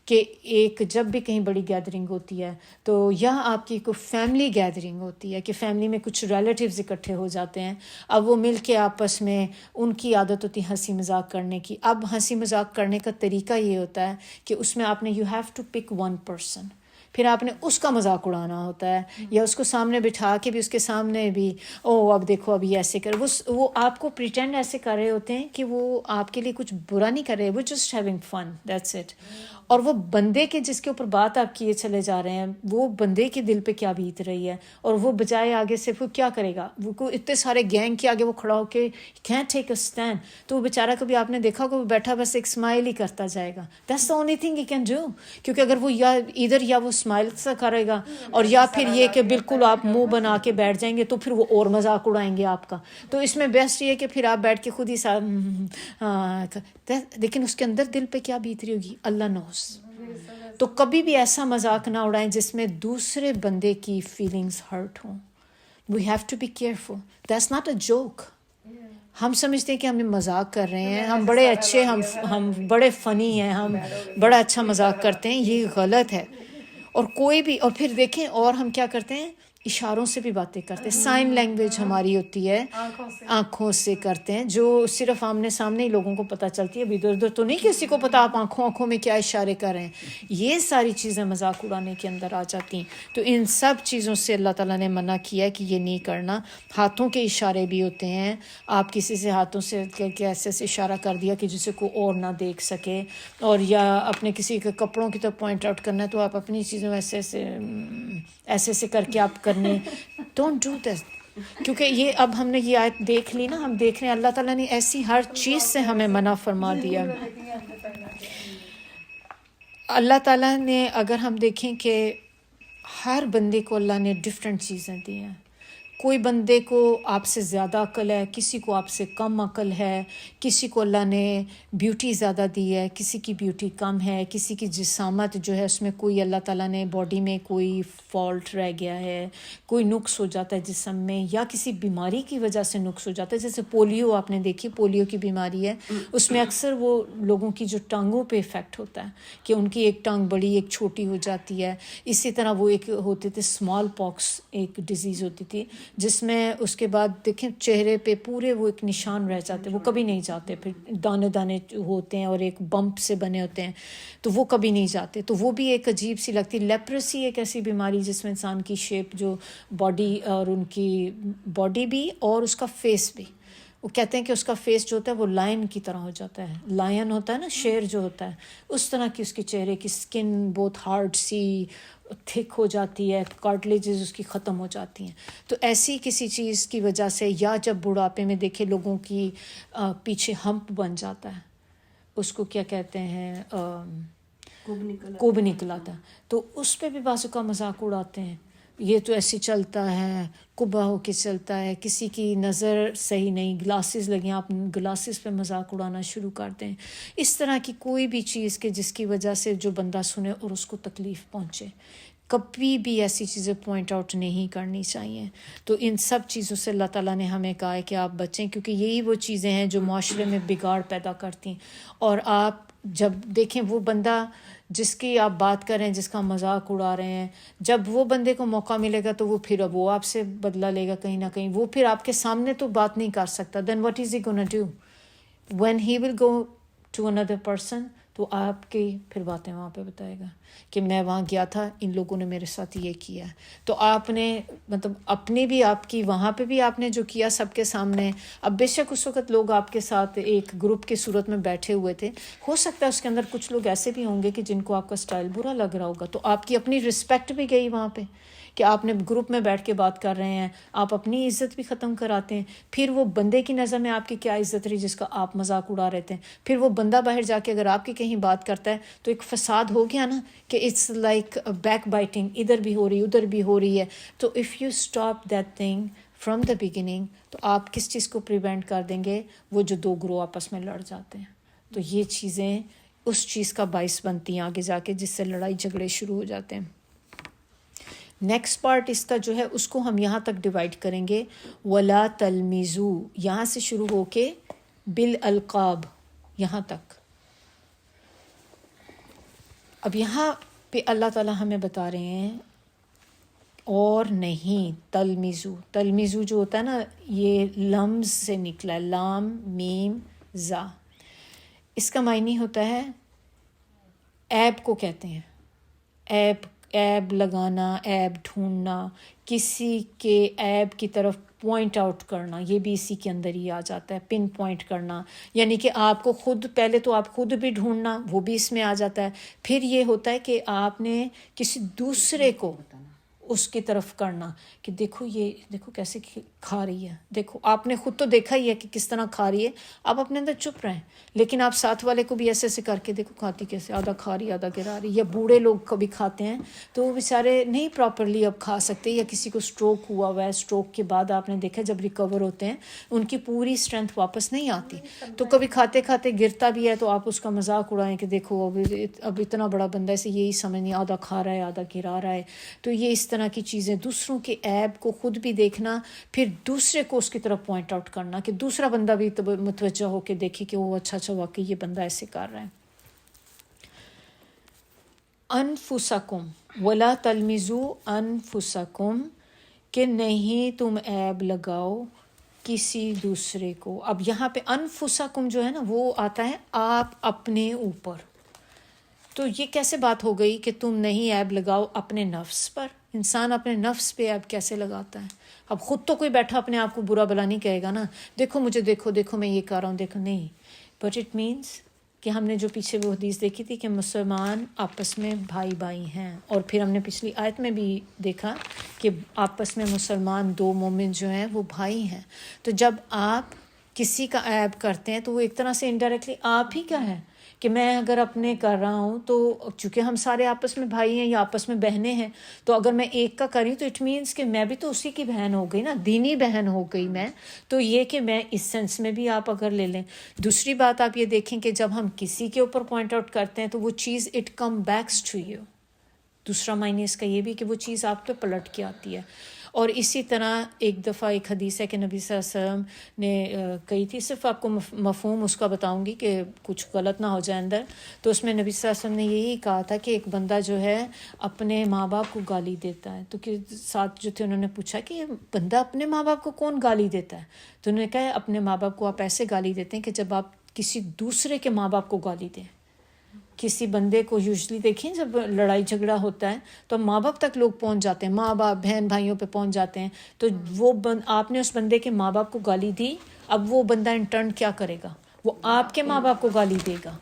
کہ ایک جب بھی کہیں بڑی گیدرنگ ہوتی ہے تو یا آپ کی کوئی فیملی گیدرنگ ہوتی ہے کہ فیملی میں کچھ ریلیٹیوز اکٹھے ہو جاتے ہیں, اب وہ مل کے آپس میں ان کی عادت ہوتی ہے ہنسی مذاق کرنے کی. اب ہنسی مذاق کرنے کا طریقہ یہ ہوتا ہے کہ اس میں آپ نے you have to pick one person, پھر آپ نے اس کا مذاق اڑانا ہوتا ہے یا اس کو سامنے بٹھا کے بھی اس کے سامنے بھی اب دیکھو ابھی ایسے کر, وہ آپ کو پریٹینڈ ایسے کر رہے ہوتے ہیں کہ وہ آپ کے لیے کچھ برا نہیں کر رہے, وہ just having fun, that's it. اور وہ بندے کے جس کے اوپر بات آپ کیے چلے جا رہے ہیں وہ بندے کے دل پہ کیا بیت رہی ہے، اور وہ بجائے آگے سے وہ کیا کرے گا، وہ کو اتنے سارے گینگ کے آگے وہ کھڑا ہو کے کینٹ ٹیک اے اسٹینڈ، تو وہ بیچارہ کبھی آپ نے دیکھا کہ وہ بیٹھا بس ایک اسمائل ہی کرتا جائے گا. That's the only thing he can do. کیونکہ اگر وہ یا ادھر یا وہ اسمائل سا کرے گا اور یا پھر یہ کہ بالکل آپ منہ بنا کے بیٹھ جائیں گے تو پھر وہ اور مذاق اڑائیں گے آپ کا. تو اس میں بیسٹ یہ کہ پھر آپ بیٹھ کے خود ہی لیکن اس کے اندر دل پہ کیا بیت رہی ہوگی اللہ نوز. تو کبھی بھی ایسا مذاق نہ اڑائیں جس میں دوسرے بندے کی فیلنگز ہرٹ ہوں. We have to be careful. That's not a joke. ہم سمجھتے ہیں کہ ہمیں مذاق کر رہے ہیں، ہم بڑے اچھے، ہم بڑے فنی ہیں، ہم بڑا اچھا مذاق کرتے ہیں. یہ غلط ہے. اور کوئی بھی، اور پھر دیکھیں اور ہم کیا کرتے ہیں، اشاروں سے بھی باتیں کرتے ہیں. سائن لینگویج ہماری ہوتی ہے، آنکھوں سے کرتے ہیں، جو صرف آمنے سامنے ہی لوگوں کو پتہ چلتی ہے. اب ادھر ادھر تو نہیں کسی کو پتا آپ آنکھوں میں کیا اشارے کر رہے ہیں. یہ ساری چیزیں مذاق اڑانے کے اندر آ جاتی ہیں. تو ان سب چیزوں سے اللہ تعالیٰ نے منع کیا ہے کہ یہ نہیں کرنا. ہاتھوں کے اشارے بھی ہوتے ہیں. آپ کسی سے ہاتھوں سے ایسے سے اشارہ کر دیا کہ جسے کوئی اور نہ دیکھ سکے، اور یا اپنے کسی کے کپڑوں کی طرف پوائنٹ آؤٹ کرنا ہے تو آپ اپنی چیزوں ایسے کر کے آپ کرنے. Don't do this. کیونکہ یہ اب ہم نے یہ آیت دیکھ لی نا، ہم دیکھ رہے ہیں اللہ تعالیٰ نے ایسی ہر چیز سے ہمیں منع فرما دیا. اللہ تعالیٰ نے اگر ہم دیکھیں کہ ہر بندے کو اللہ نے ڈفرینٹ چیزیں دی ہیں. کوئی بندے کو آپ سے زیادہ عقل ہے، کسی کو آپ سے کم عقل ہے، کسی کو اللہ نے بیوٹی زیادہ دی ہے، کسی کی بیوٹی کم ہے، کسی کی جسامت جو ہے اس میں کوئی اللہ تعالیٰ نے باڈی میں کوئی فالٹ رہ گیا ہے، کوئی نقص ہو جاتا ہے جسم میں، یا کسی بیماری کی وجہ سے نقص ہو جاتا ہے. جیسے پولیو آپ نے دیکھی، پولیو کی بیماری ہے، اس میں اکثر وہ لوگوں کی جو ٹانگوں پہ افیکٹ ہوتا ہے کہ ان کی ایک ٹانگ بڑی ایک چھوٹی ہو جاتی ہے. اسی طرح وہ ایک ہوتے تھے اسمال پاکس، ایک ڈیزیز ہوتی تھی جس میں اس کے بعد دیکھیں چہرے پہ پورے وہ ایک نشان رہ جاتے، وہ کبھی نہیں جاتے. پھر دانے دانے ہوتے ہیں اور ایک بمپ سے بنے ہوتے ہیں تو وہ کبھی نہیں جاتے. تو وہ بھی ایک عجیب سی لگتی. لیپریسی ایک ایسی بیماری جس میں انسان کی شیپ جو باڈی اور ان کی باڈی بھی اور اس کا فیس بھی، وہ کہتے ہیں کہ اس کا فیس جو ہوتا ہے وہ لائن کی طرح ہو جاتا ہے. لائن ہوتا ہے نا، شیر جو ہوتا ہے، اس طرح کی اس کے چہرے کی سکن بہت ہارڈ سی تھک ہو جاتی ہے، کارٹلیجز اس کی ختم ہو جاتی ہیں. تو ایسی کسی چیز کی وجہ سے، یا جب بڑھاپے میں دیکھے لوگوں کی پیچھے ہمپ بن جاتا ہے، اس کو کیا کہتے ہیں، کوب نکل آتا ہے، تو اس پہ بھی بازو کا مذاق اڑاتے ہیں. یہ تو ایسے چلتا ہے، کبا ہو کے چلتا ہے، کسی کی نظر صحیح نہیں، گلاسز لگیں، آپ گلاسز پہ مذاق اڑانا شروع کر دیں. اس طرح کی کوئی بھی چیز کہ جس کی وجہ سے جو بندہ سنے اور اس کو تکلیف پہنچے، کبھی بھی ایسی چیزیں پوائنٹ آؤٹ نہیں کرنی چاہیے. تو ان سب چیزوں سے اللہ تعالیٰ نے ہمیں کہا ہے کہ آپ بچیں، کیونکہ یہی وہ چیزیں ہیں جو معاشرے میں بگاڑ پیدا کرتی ہیں. اور آپ جب دیکھیں وہ بندہ جس کی آپ بات کر رہے ہیں، جس کا مذاق اڑا رہے ہیں، جب وہ بندے کو موقع ملے گا تو وہ پھر اب وہ آپ سے بدلہ لے گا کہیں نہ کہیں. وہ پھر آپ کے سامنے تو بات نہیں کر سکتا. Then what is he gonna do when he will go to اندر پرسن؟ تو آپ کی پھر باتیں وہاں پہ بتائے گا کہ میں وہاں گیا تھا، ان لوگوں نے میرے ساتھ یہ کیا. تو آپ نے مطلب اپنی بھی، آپ کی وہاں پہ بھی آپ نے جو کیا سب کے سامنے. اب بے شک اس وقت لوگ آپ کے ساتھ ایک گروپ کی صورت میں بیٹھے ہوئے تھے، ہو سکتا ہے اس کے اندر کچھ لوگ ایسے بھی ہوں گے کہ جن کو آپ کا سٹائل برا لگ رہا ہوگا. تو آپ کی اپنی رسپیکٹ بھی گئی وہاں پہ کہ آپ نے گروپ میں بیٹھ کے بات کر رہے ہیں، آپ اپنی عزت بھی ختم کراتے ہیں. پھر وہ بندے کی نظر میں آپ کی کیا عزت رہی جس کا آپ مذاق اڑا رہے تھے. پھر وہ بندہ باہر جا کے اگر آپ کی کہیں بات کرتا ہے تو ایک فساد ہو گیا نا، کہ اٹس لائک بیک بائٹنگ، ادھر بھی ہو رہی ادھر بھی ہو رہی ہے. تو if you stop that thing from the beginning, تو آپ کس چیز کو پریونٹ کر دیں گے؟ وہ جو دو گروہ آپس میں لڑ جاتے ہیں. تو یہ چیزیں اس چیز کا باعث بنتی ہیں آگے جا کے، جس سے لڑائی جھگڑے شروع ہو جاتے ہیں. نیکسٹ پارٹ اس کا جو ہے اس کو ہم یہاں تک ڈیوائڈ کریں گے. ولا تلمیزو، یہاں سے شروع ہو کے بالالقاب یہاں تک. اب یہاں پہ اللہ تعالیٰ ہمیں بتا رہے ہیں اور نہیں تلمیزو. تلمیزو جو ہوتا ہے نا، یہ لمز سے نکلا ہے، لام میم زا. اس کا معنی ہوتا ہے عیب کو کہتے ہیں. عیب عیب لگانا، عیب ڈھونڈنا، کسی کے عیب کی طرف پوائنٹ آؤٹ کرنا، یہ بھی اسی کے اندر ہی آ جاتا ہے، پن پوائنٹ کرنا، یعنی کہ آپ کو خود پہلے تو آپ خود بھی ڈھونڈنا، وہ بھی اس میں آ جاتا ہے. پھر یہ ہوتا ہے کہ آپ نے کسی دوسرے کو اس کی طرف کرنا کہ دیکھو یہ دیکھو کیسے کھا رہی ہے، دیکھو آپ نے خود تو دیکھا ہی ہے کہ کس طرح کھا رہی ہے، آپ اپنے اندر چپ رہیں، لیکن آپ ساتھ والے کو بھی ایسے ایسے کر کے دیکھو کھاتی کیسے، آدھا کھا رہی آدھا گرا رہی. یا بوڑھے لوگ کبھی کھاتے ہیں تو وہ بیچارے نہیں پراپرلی اب کھا سکتے، یا کسی کو اسٹروک ہوا ہوا ہے، اسٹروک کے بعد آپ نے دیکھا جب ریکور ہوتے ہیں ان کی پوری اسٹرینتھ واپس نہیں آتی، تو کبھی کھاتے کھاتے گرتا بھی ہے تو آپ اس کا مذاق اڑائیں کہ دیکھو اب اتنا بڑا بندہ ہے، یہی سمجھ نہیں، آدھا کھا رہا ہے آدھا گرا رہا ہے. تو یہ اس طرح کی چیزیں، دوسروں کے عیب کو خود بھی دیکھنا، پھر دوسرے کو اس کی طرف پوائنٹ آؤٹ کرنا کہ دوسرا بندہ بھی متوجہ ہو کے دیکھے کہ وہ اچھا واقعی یہ بندہ ایسے کر رہا ہے. انفسکم ولا تلمزوا انفسکم، کہ نہیں تم عیب لگاؤ کسی دوسرے کو. اب یہاں پہ انفسکم جو ہے نا وہ آتا ہے آپ اپنے اوپر. تو یہ کیسے بات ہو گئی کہ تم نہیں عیب لگاؤ اپنے نفس پر؟ انسان اپنے نفس پہ عیب کیسے لگاتا ہے؟ اب خود تو کوئی بیٹھا اپنے آپ کو برا بلا نہیں کہے گا نا، دیکھو مجھے، دیکھو دیکھو میں یہ کر رہا ہوں، دیکھو نہیں. بٹ اٹ مینس کہ ہم نے جو پیچھے وہ حدیث دیکھی تھی کہ مسلمان آپس میں بھائی بھائی ہیں، اور پھر ہم نے پچھلی آیت میں بھی دیکھا کہ آپس میں مسلمان دو مومن جو ہیں وہ بھائی ہیں. تو جب آپ کسی کا عیب کرتے ہیں تو وہ ایک طرح سے انڈائریکٹلی آپ ہی کا ہے کہ میں اگر اپنے کر رہا ہوں تو چونکہ ہم سارے آپس میں بھائی ہیں یا آپس میں بہنیں ہیں، تو اگر میں ایک کا کری تو اٹ مینس کہ میں بھی تو اسی کی بہن ہو گئی نا، دینی بہن ہو گئی میں. تو یہ کہ میں اس سینس میں بھی آپ اگر لے لیں. دوسری بات آپ یہ دیکھیں کہ جب ہم کسی کے اوپر پوائنٹ آؤٹ کرتے ہیں تو وہ چیز it come backs to you. دوسرا معنی اس کا یہ بھی کہ وہ چیز آپ پہ پلٹ کے آتی ہے. اور اسی طرح ایک دفعہ ایک حدیث ہے کہ نبی صلی اللہ علیہ وسلم نے کہی تھی، صرف آپ کو مفہوم اس کا بتاؤں گی کہ کچھ غلط نہ ہو جائے اندر. تو اس میں نبی صلی اللہ علیہ وسلم نے یہی کہا تھا کہ ایک بندہ جو ہے اپنے ماں باپ کو گالی دیتا ہے. تو کہ ساتھ جو تھے انہوں نے پوچھا کہ بندہ اپنے ماں باپ کو کون گالی دیتا ہے؟ تو انہوں نے کہا اپنے ماں باپ کو آپ ایسے گالی دیتے ہیں کہ جب آپ کسی دوسرے کے ماں باپ کو گالی دیں. کسی بندے کو یوزلی دیکھیں جب لڑائی جھگڑا ہوتا ہے تو ماں باپ تک لوگ پہنچ جاتے ہیں، ماں باپ بہن بھائیوں پہ پہنچ جاتے ہیں. تو وہ آپ نے اس بندے کے ماں باپ کو گالی دی، اب وہ بندہ ان ٹرن کیا کرے گا؟ وہ آپ کے ماں باپ کو گالی دے گا.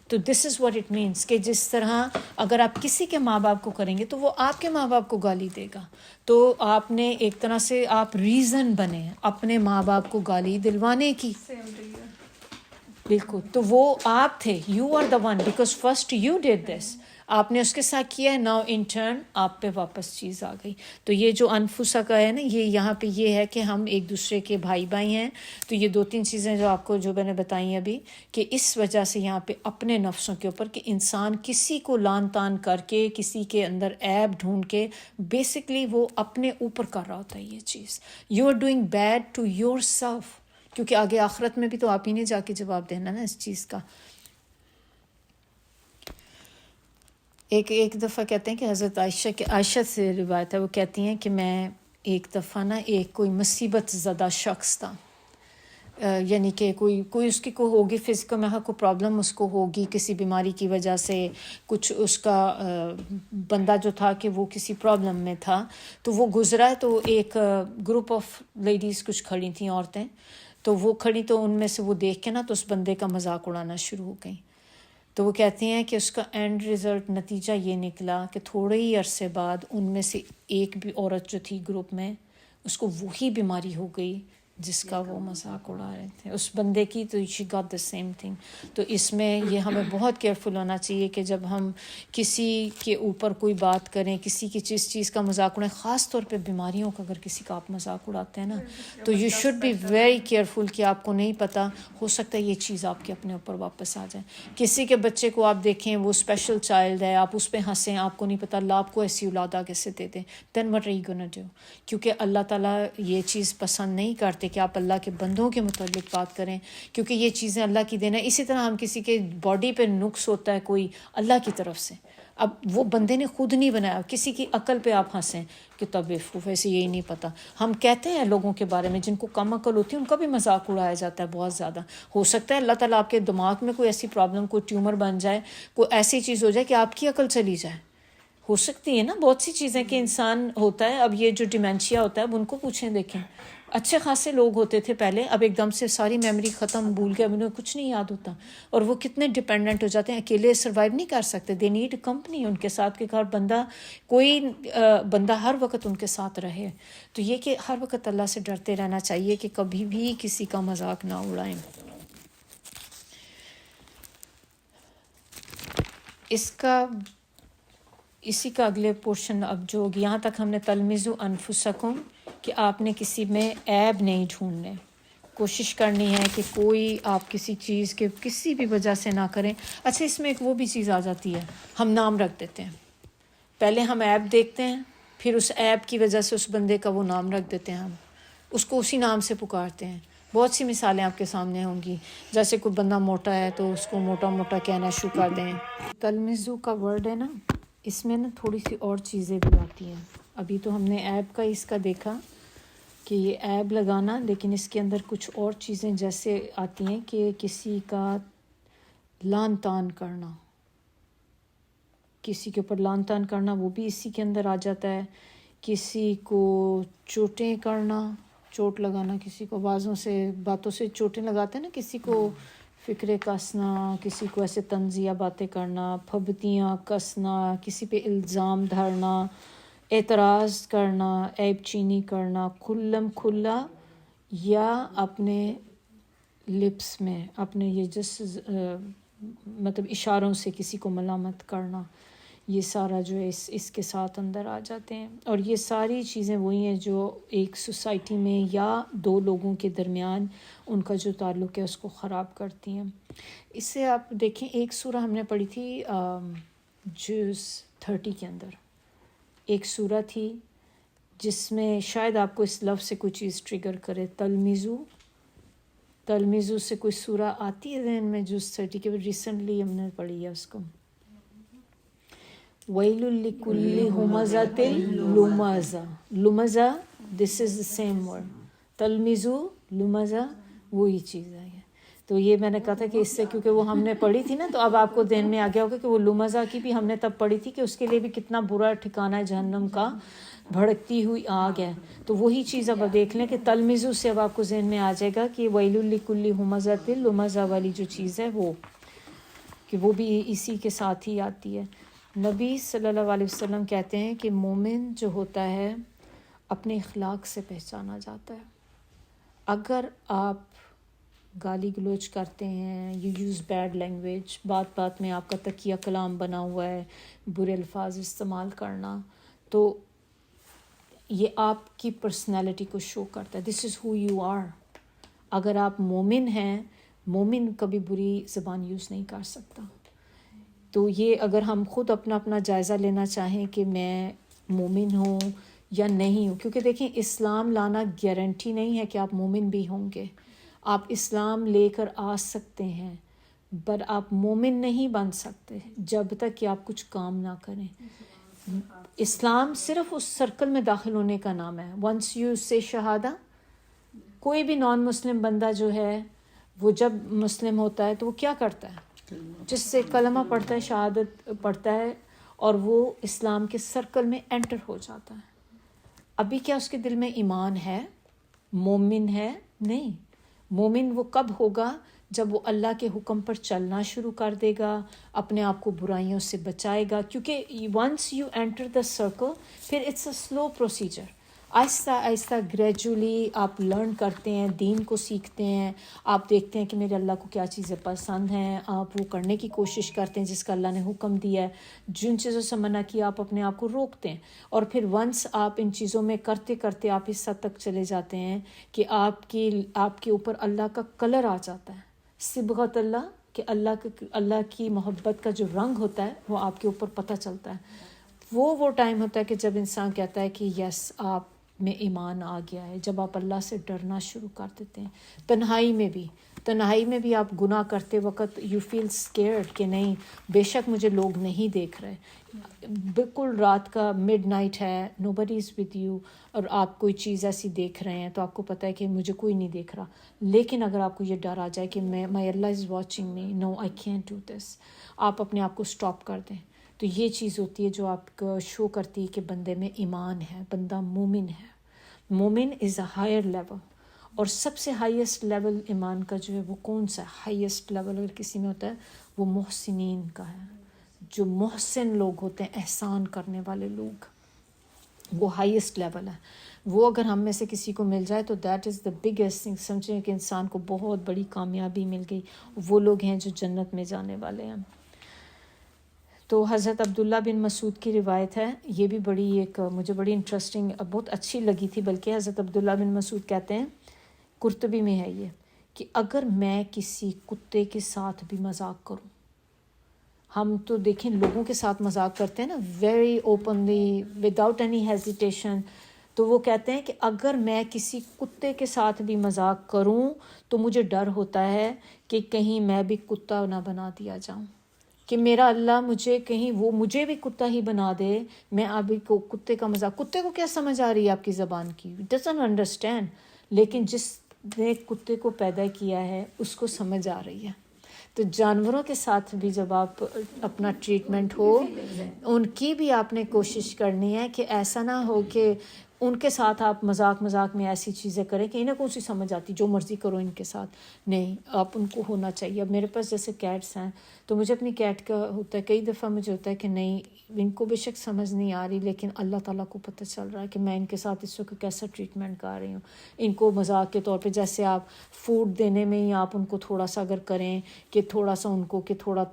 تو دس از واٹ اٹ مینس کہ جس طرح اگر آپ کسی کے ماں باپ کو کریں گے تو وہ آپ کے ماں باپ کو گالی دے گا. تو آپ نے ایک طرح سے آپ ریزن بنے اپنے ماں باپ کو گالی دلوانے کی. بالکل، تو وہ آپ تھے، you are the one because first you did this. آپ نے اس کے ساتھ کیا ہے، ناؤ ان ٹرن آپ پہ واپس چیز آ گئی. تو یہ جو انفسا کا ہے نا، یہ یہاں پہ یہ ہے کہ ہم ایک دوسرے کے بھائی بھائی ہیں. تو یہ دو تین چیزیں جو آپ کو جو میں نے بتائی ابھی، کہ اس وجہ سے یہاں پہ اپنے نفسوں کے اوپر کہ انسان کسی کو لان تان کر کے، کسی کے اندر عیب ڈھونڈ کے، بیسکلی وہ اپنے اوپر کر رہا ہوتا ہے یہ چیز. You are doing bad to yourself, کیونکہ آگے آخرت میں بھی تو آپ ہی نے جا کے جواب دینا نا اس چیز کا. ایک دفعہ کہتے ہیں کہ حضرت عائشہ سے روایت ہے، وہ کہتی ہیں کہ میں ایک دفعہ نا ایک کوئی مصیبت زدہ شخص تھا، یعنی کہ کوئی اس کی کوئی ہوگی فزیکل میں کوئی پرابلم اس کو ہوگی کسی بیماری کی وجہ سے، کچھ اس کا بندہ جو تھا کہ وہ کسی پرابلم میں تھا. تو وہ گزرا ہے، تو ایک گروپ آف لیڈیز کچھ کھڑی تھیں، عورتیں، تو وہ کھڑی، تو ان میں سے وہ دیکھ کے نا تو اس بندے کا مذاق اڑانا شروع ہو گئی. تو وہ کہتی ہیں کہ اس کا اینڈ رزلٹ نتیجہ یہ نکلا کہ تھوڑے ہی عرصے بعد ان میں سے ایک بھی عورت جو تھی گروپ میں، اس کو وہی بیماری ہو گئی جس کا وہ مذاق اڑا رہے تھے اس بندے کی. تو she got the same thing. تو اس میں یہ ہمیں بہت کیئرفل ہونا چاہیے کہ جب ہم کسی کے اوپر کوئی بات کریں، کسی کی چیز کا مذاق اڑائیں، خاص طور پہ بیماریوں کا اگر کسی کا آپ مذاق اڑاتے ہیں نا، تو you should be very careful کہ آپ کو نہیں پتہ، ہو سکتا ہے یہ چیز آپ کے اپنے اوپر واپس آ جائے. کسی کے بچے کو آپ دیکھیں وہ اسپیشل چائلڈ ہے، آپ اس پہ ہنسیں، آپ کو نہیں پتہ اللہ آپ کو ایسی اولاد آگے سے دے دیں، then what are you gonna do? کیونکہ اللہ تعالیٰ یہ چیز پسند نہیں کرتے کہ آپ اللہ کے بندوں کے متعلق بات کریں، کیونکہ یہ چیزیں اللہ کی دینا ہے. اسی طرح ہم کسی کے باڈی پہ نقص ہوتا ہے کوئی اللہ کی طرف سے، اب وہ بندے نے خود نہیں بنایا، کسی کی عقل پہ آپ ہنسیں کہ تب بیوقوف، ایسے یہی نہیں پتہ. ہم کہتے ہیں لوگوں کے بارے میں جن کو کم عقل ہوتی ہے ان کا بھی مذاق اڑایا جاتا ہے بہت زیادہ. ہو سکتا ہے اللہ تعالیٰ آپ کے دماغ میں کوئی ایسی پرابلم، کوئی ٹیومر بن جائے، کوئی ایسی چیز ہو جائے کہ آپ کی عقل چلی جائے. ہو سکتی ہے نا بہت سی چیزیں کہ انسان ہوتا ہے. اب یہ جو ڈیمینشیا ہوتا ہے اب ان کو پوچھیں دیکھیں, اچھے خاصے لوگ ہوتے تھے پہلے, اب ایک دم سے ساری میموری ختم, بھول گیا, انہیں کچھ نہیں یاد ہوتا, اور وہ کتنے ڈپینڈنٹ ہو جاتے ہیں, اکیلے سروائیو نہیں کر سکتے. دے نیڈ کمپنی ان کے ساتھ, کہ ہر بندہ کوئی بندہ ہر وقت ان کے ساتھ رہے. تو یہ کہ ہر وقت اللہ سے ڈرتے رہنا چاہیے کہ کبھی بھی کسی کا مذاق نہ اڑائیں. اسی کا اگلے پورشن اب جو یہاں تک ہم نے تلمزو انفسکم, کہ آپ نے کسی میں عیب نہیں ڈھونڈنے, کوشش کرنی ہے کہ کوئی آپ کسی چیز کے کسی بھی وجہ سے نہ کریں. اچھا اس میں ایک وہ بھی چیز آ جاتی ہے, ہم نام رکھ دیتے ہیں, پہلے ہم عیب دیکھتے ہیں, پھر اس عیب کی وجہ سے اس بندے کا وہ نام رکھ دیتے ہیں, ہم اس کو اسی نام سے پکارتے ہیں. بہت سی مثالیں آپ کے سامنے ہوں گی, جیسے کوئی بندہ موٹا ہے تو اس کو موٹا موٹا کہنا شروع کر دیں. تلمزو کا ورڈ ہے نا, اس میں نا تھوڑی سی اور چیزیں بھی آتی ہیں. ابھی تو ہم نے عیب کا اس کا دیکھا کہ یہ عیب لگانا, لیکن اس کے اندر کچھ اور چیزیں جیسے آتی ہیں کہ کسی کا لان تان کرنا, کسی کے اوپر لان تان کرنا, وہ بھی اسی کے اندر آ جاتا ہے. کسی کو چوٹیں کرنا, چوٹ لگانا, کسی کو باتوں سے چوٹیں لگاتے ہیں نا, کسی کو فکرے کسنا, کسی کو ایسے طنزیہ باتیں کرنا, پھبتیاں کسنا, کسی پہ الزام دھرنا, اعتراض کرنا, عیب چینی کرنا, کھلم کھلا یا اپنے لپس میں اپنے یہ مطلب اشاروں سے کسی کو ملامت کرنا. یہ سارا جو ہے اس کے ساتھ اندر آ جاتے ہیں. اور یہ ساری چیزیں وہی ہیں جو ایک سوسائٹی میں یا دو لوگوں کے درمیان ان کا جو تعلق ہے اس کو خراب کرتی ہیں. اس سے آپ دیکھیں ایک سورہ ہم نے پڑھی تھی جز 30 کے اندر, ایک سورہ تھی جس میں شاید آپ کو اس لفظ سے کوئی چیز ٹریگر کرے, تلمزو سے کوئی سورہ آتی ہے ذہن میں جز 30 کے, ریسنٹلی ہم نے پڑھی ہے اس کو. وَيْلٌ لِكُلِّ هُمَزَةٍ لُمَزَةٍ, لُمَزَہ دس از the same word, تلمزو لُمَزَہ وہی چیز ہے. تو یہ میں نے کہا تھا کہ اس سے کیونکہ وہ ہم نے پڑھی تھی نا, تو اب آپ کو ذہن میں آ گیا ہوگا کہ وہ لُمَزَہ کی بھی ہم نے تب پڑھی تھی کہ اس کے لیے بھی کتنا برا ٹھکانہ ہے جہنم کا, بھڑکتی ہوئی آگ ہے. تو وہی چیز اب دیکھ لیں کہ تلمزو سے اب آپ کو ذہن میں آ جائے گا کہ وَيْلٌ لِكُلِّ هُمَزَةٍ لُمَزَہ والی جو چیز ہے وہ, کہ وہ بھی اسی کے ساتھ ہی آتی ہے. نبی صلی اللہ علیہ وسلم کہتے ہیں کہ مومن جو ہوتا ہے اپنے اخلاق سے پہچانا جاتا ہے. اگر آپ گالی گلوچ کرتے ہیں, یو یوز بیڈ لینگویج, بات بات میں آپ کا تکیہ کلام بنا ہوا ہے, برے الفاظ استعمال کرنا, تو یہ آپ کی پرسنالٹی کو شو کرتا ہے. دس از ہو یو آر. اگر آپ مومن ہیں, مومن کبھی بری زبان یوز نہیں کر سکتا. تو یہ اگر ہم خود اپنا جائزہ لینا چاہیں کہ میں مومن ہوں یا نہیں ہوں, کیونکہ دیکھیں اسلام لانا گارنٹی نہیں ہے کہ آپ مومن بھی ہوں گے. آپ اسلام لے کر آ سکتے ہیں, پر آپ مومن نہیں بن سکتے جب تک کہ آپ کچھ کام نہ کریں. اسلام صرف اس سرکل میں داخل ہونے کا نام ہے. ونس یو سے شہادہ, کوئی بھی نان مسلم بندہ جو ہے وہ جب مسلم ہوتا ہے تو وہ کیا کرتا ہے, جس سے کلمہ پڑھتا ہے, شہادت پڑھتا ہے, اور وہ اسلام کے سرکل میں انٹر ہو جاتا ہے. ابھی کیا اس کے دل میں ایمان ہے, مومن ہے؟ نہیں. مومن وہ کب ہوگا جب وہ اللہ کے حکم پر چلنا شروع کر دے گا, اپنے آپ کو برائیوں سے بچائے گا. کیونکہ once you enter the circle, پھر اٹس اے سلو پروسیجر. آہستہ آہستہ گریجولی آپ لرن کرتے ہیں, دین کو سیکھتے ہیں, آپ دیکھتے ہیں کہ میرے اللہ کو کیا چیزیں پسند ہیں, آپ وہ کرنے کی کوشش کرتے ہیں جس کا اللہ نے حکم دیا ہے. جن چیزوں سے منع کیا آپ اپنے آپ کو روکتے ہیں, اور پھر ونس آپ ان چیزوں میں کرتے کرتے آپ اس حد تک چلے جاتے ہیں کہ آپ کے اوپر اللہ کا کلر آ جاتا ہے, صبغت اللہ, کہ اللہ کی محبت کا جو رنگ ہوتا ہے وہ آپ کے اوپر پتہ چلتا ہے. وہ ٹائم ہوتا ہے کہ جب انسان کہتا ہے کہ یس آپ میں ایمان آ گیا ہے, جب آپ اللہ سے ڈرنا شروع کر دیتے ہیں. تنہائی میں بھی آپ گناہ کرتے وقت یو فیل اسکیئرڈ کہ نہیں بے شک مجھے لوگ نہیں دیکھ رہے, بالکل رات کا مڈ نائٹ ہے, نو بڈی از ود یو, اور آپ کوئی چیز ایسی دیکھ رہے ہیں تو آپ کو پتہ ہے کہ مجھے کوئی نہیں دیکھ رہا. لیکن اگر آپ کو یہ ڈر آ جائے کہ my Allah is watching me, no I can't do this, آپ اپنے آپ کو اسٹاپ کر دیں. تو یہ چیز ہوتی ہے جو آپ کو شو کرتی ہے کہ بندے میں ایمان ہے, بندہ مومن ہے. مومن از اے ہائر لیول. اور سب سے ہائیسٹ لیول ایمان کا جو ہے وہ کون سا ہائیسٹ لیول اگر کسی میں ہوتا ہے وہ محسنین کا ہے. جو محسن لوگ ہوتے ہیں, احسان کرنے والے لوگ, وہ ہائیسٹ لیول ہے. وہ اگر ہم میں سے کسی کو مل جائے تو that is the biggest thing. سمجھیں کہ انسان کو بہت بڑی کامیابی مل گئی. وہ لوگ ہیں جو جنت میں جانے والے ہیں. تو حضرت عبداللہ بن مسعود کی روایت ہے, یہ بھی بڑی ایک مجھے بڑی انٹرسٹنگ بہت اچھی لگی تھی. بلکہ حضرت عبداللہ بن مسعود کہتے ہیں, قرطبی میں ہے یہ, کہ اگر میں کسی کتے کے ساتھ بھی مذاق کروں, ہم تو دیکھیں لوگوں کے ساتھ مذاق کرتے ہیں نا very openly without any hesitation, تو وہ کہتے ہیں کہ اگر میں کسی کتے کے ساتھ بھی مذاق کروں تو مجھے ڈر ہوتا ہے کہ کہیں میں بھی کتا نہ بنا دیا جاؤں, کہ میرا اللہ مجھے کہیں وہ مجھے بھی کتا ہی بنا دے. میں ابھی کو کتے کا مذاق, کتے کو کیا سمجھ آ رہی ہے آپ کی زبان کی, ڈزنٹ انڈرسٹینڈ. لیکن جس نے کتے کو پیدا کیا ہے اس کو سمجھ آ رہی ہے. تو جانوروں کے ساتھ بھی جب آپ اپنا ٹریٹمنٹ ہو, ان کی بھی آپ نے کوشش کرنی ہے کہ ایسا نہ ہو کہ ان کے ساتھ آپ مذاق میں ایسی چیزیں کریں کہ انہیں کون سی سمجھ آتی, جو مرضی کرو ان کے ساتھ. نہیں, آپ ان کو ہونا چاہیے. اب میرے پاس جیسے کیٹس ہیں تو مجھے اپنی کیٹ کا ہوتا ہے, کئی دفعہ مجھے ہوتا ہے کہ نہیں ان کو بے شک سمجھ نہیں آ رہی, لیکن اللہ تعالیٰ کو پتہ چل رہا ہے کہ میں ان کے ساتھ اس وقت کیسا ٹریٹمنٹ کر رہی ہوں. ان کو مذاق کے طور پہ, جیسے آپ فوڈ دینے میں ہی آپ ان کو تھوڑا سا اگر کریں کہ تھوڑا سا ان کو کہ تھوڑا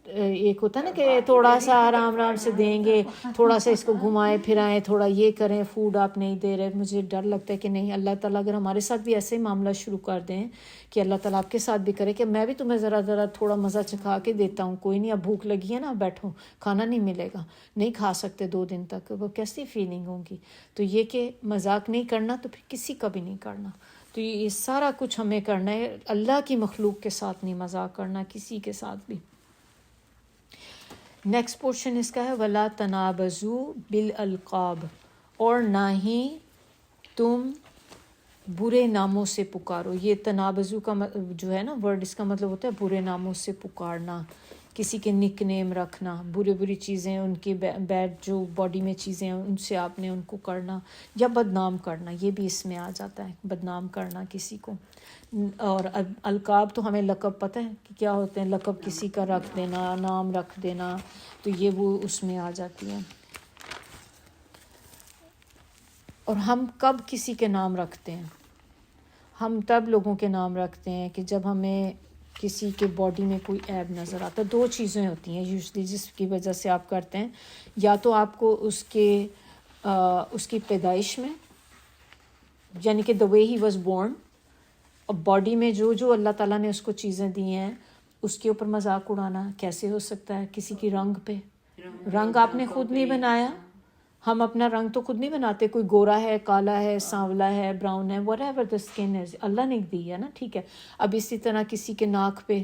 ایک ہوتا ہے نا کہ تھوڑا سا آرام سے دیں گے, تھوڑا سا اس کو گھمائیں پھرائیں, تھوڑا یہ کریں, فوڈ آپ نہیں دے رہے. مجھے ڈر لگتا ہے کہ نہیں اللہ تعالیٰ اگر ہمارے ساتھ بھی ایسے معاملہ شروع کر دیں کہ اللہ تعالیٰ آپ کے ساتھ بھی کرے کہ میں بھی تمہیں ذرا تھوڑا مزہ چکھا کے دیتا ہوں, کوئی نہیں اب بھوک لگی ہے نا بیٹھو, کھانا نہیں ملے گا, نہیں کھا سکتے 2 دن تک, وہ کیسی فیلنگ ہوگی. تو یہ کہ مذاق نہیں کرنا تو پھر کسی کا بھی نہیں کرنا. تو یہ سارا کچھ ہمیں کرنا ہے, اللہ کی مخلوق کے ساتھ نہیں مذاق کرنا, کسی کے ساتھ بھی. نیکسٹ پورشن اس کا ہے وَلَا تَنَابَزُوا بِالْأَلْقَابِ, اور نہ ہی تم برے ناموں سے پکارو. یہ تنابزو کا جو ہے نا ورڈ, اس کا مطلب ہوتا ہے برے ناموں سے پکارنا, کسی کے نک نیم رکھنا, بری چیزیں ان کی بیڈ جو باڈی میں چیزیں ہیں ان سے آپ نے ان کو کرنا, یا بدنام کرنا, یہ بھی اس میں آ جاتا ہے, بدنام کرنا کسی کو. اور القاب تو ہمیں لقب پتہ ہے کہ کیا ہوتے ہیں, لقب کسی کا رکھ دینا, نام رکھ دینا, تو یہ وہ اس میں آ جاتی ہیں. اور ہم کب کسی کے نام رکھتے ہیں, ہم تب لوگوں کے نام رکھتے ہیں کہ جب ہمیں کسی کے باڈی میں کوئی عیب نظر آتا ہے. 2 چیزیں ہوتی ہیں یوزلی جس کی وجہ سے آپ کرتے ہیں, یا تو آپ کو اس کی پیدائش میں, یعنی کہ the way he was born, اور باڈی میں جو اللہ تعالیٰ نے اس کو چیزیں دی ہیں اس کے اوپر مذاق اڑانا. کیسے ہو سکتا ہے؟ کسی کی رنگ پہ, رنگ آپ نے خود نہیں بنایا, ہم اپنا رنگ تو خود نہیں بناتے, کوئی گورا ہے, کالا ہے, سانولا ہے, براؤن ہے, وٹ ایور دا اسکن ہے, اللہ نے دی ہے نا, ٹھیک ہے. اب اسی طرح کسی کے ناک پہ,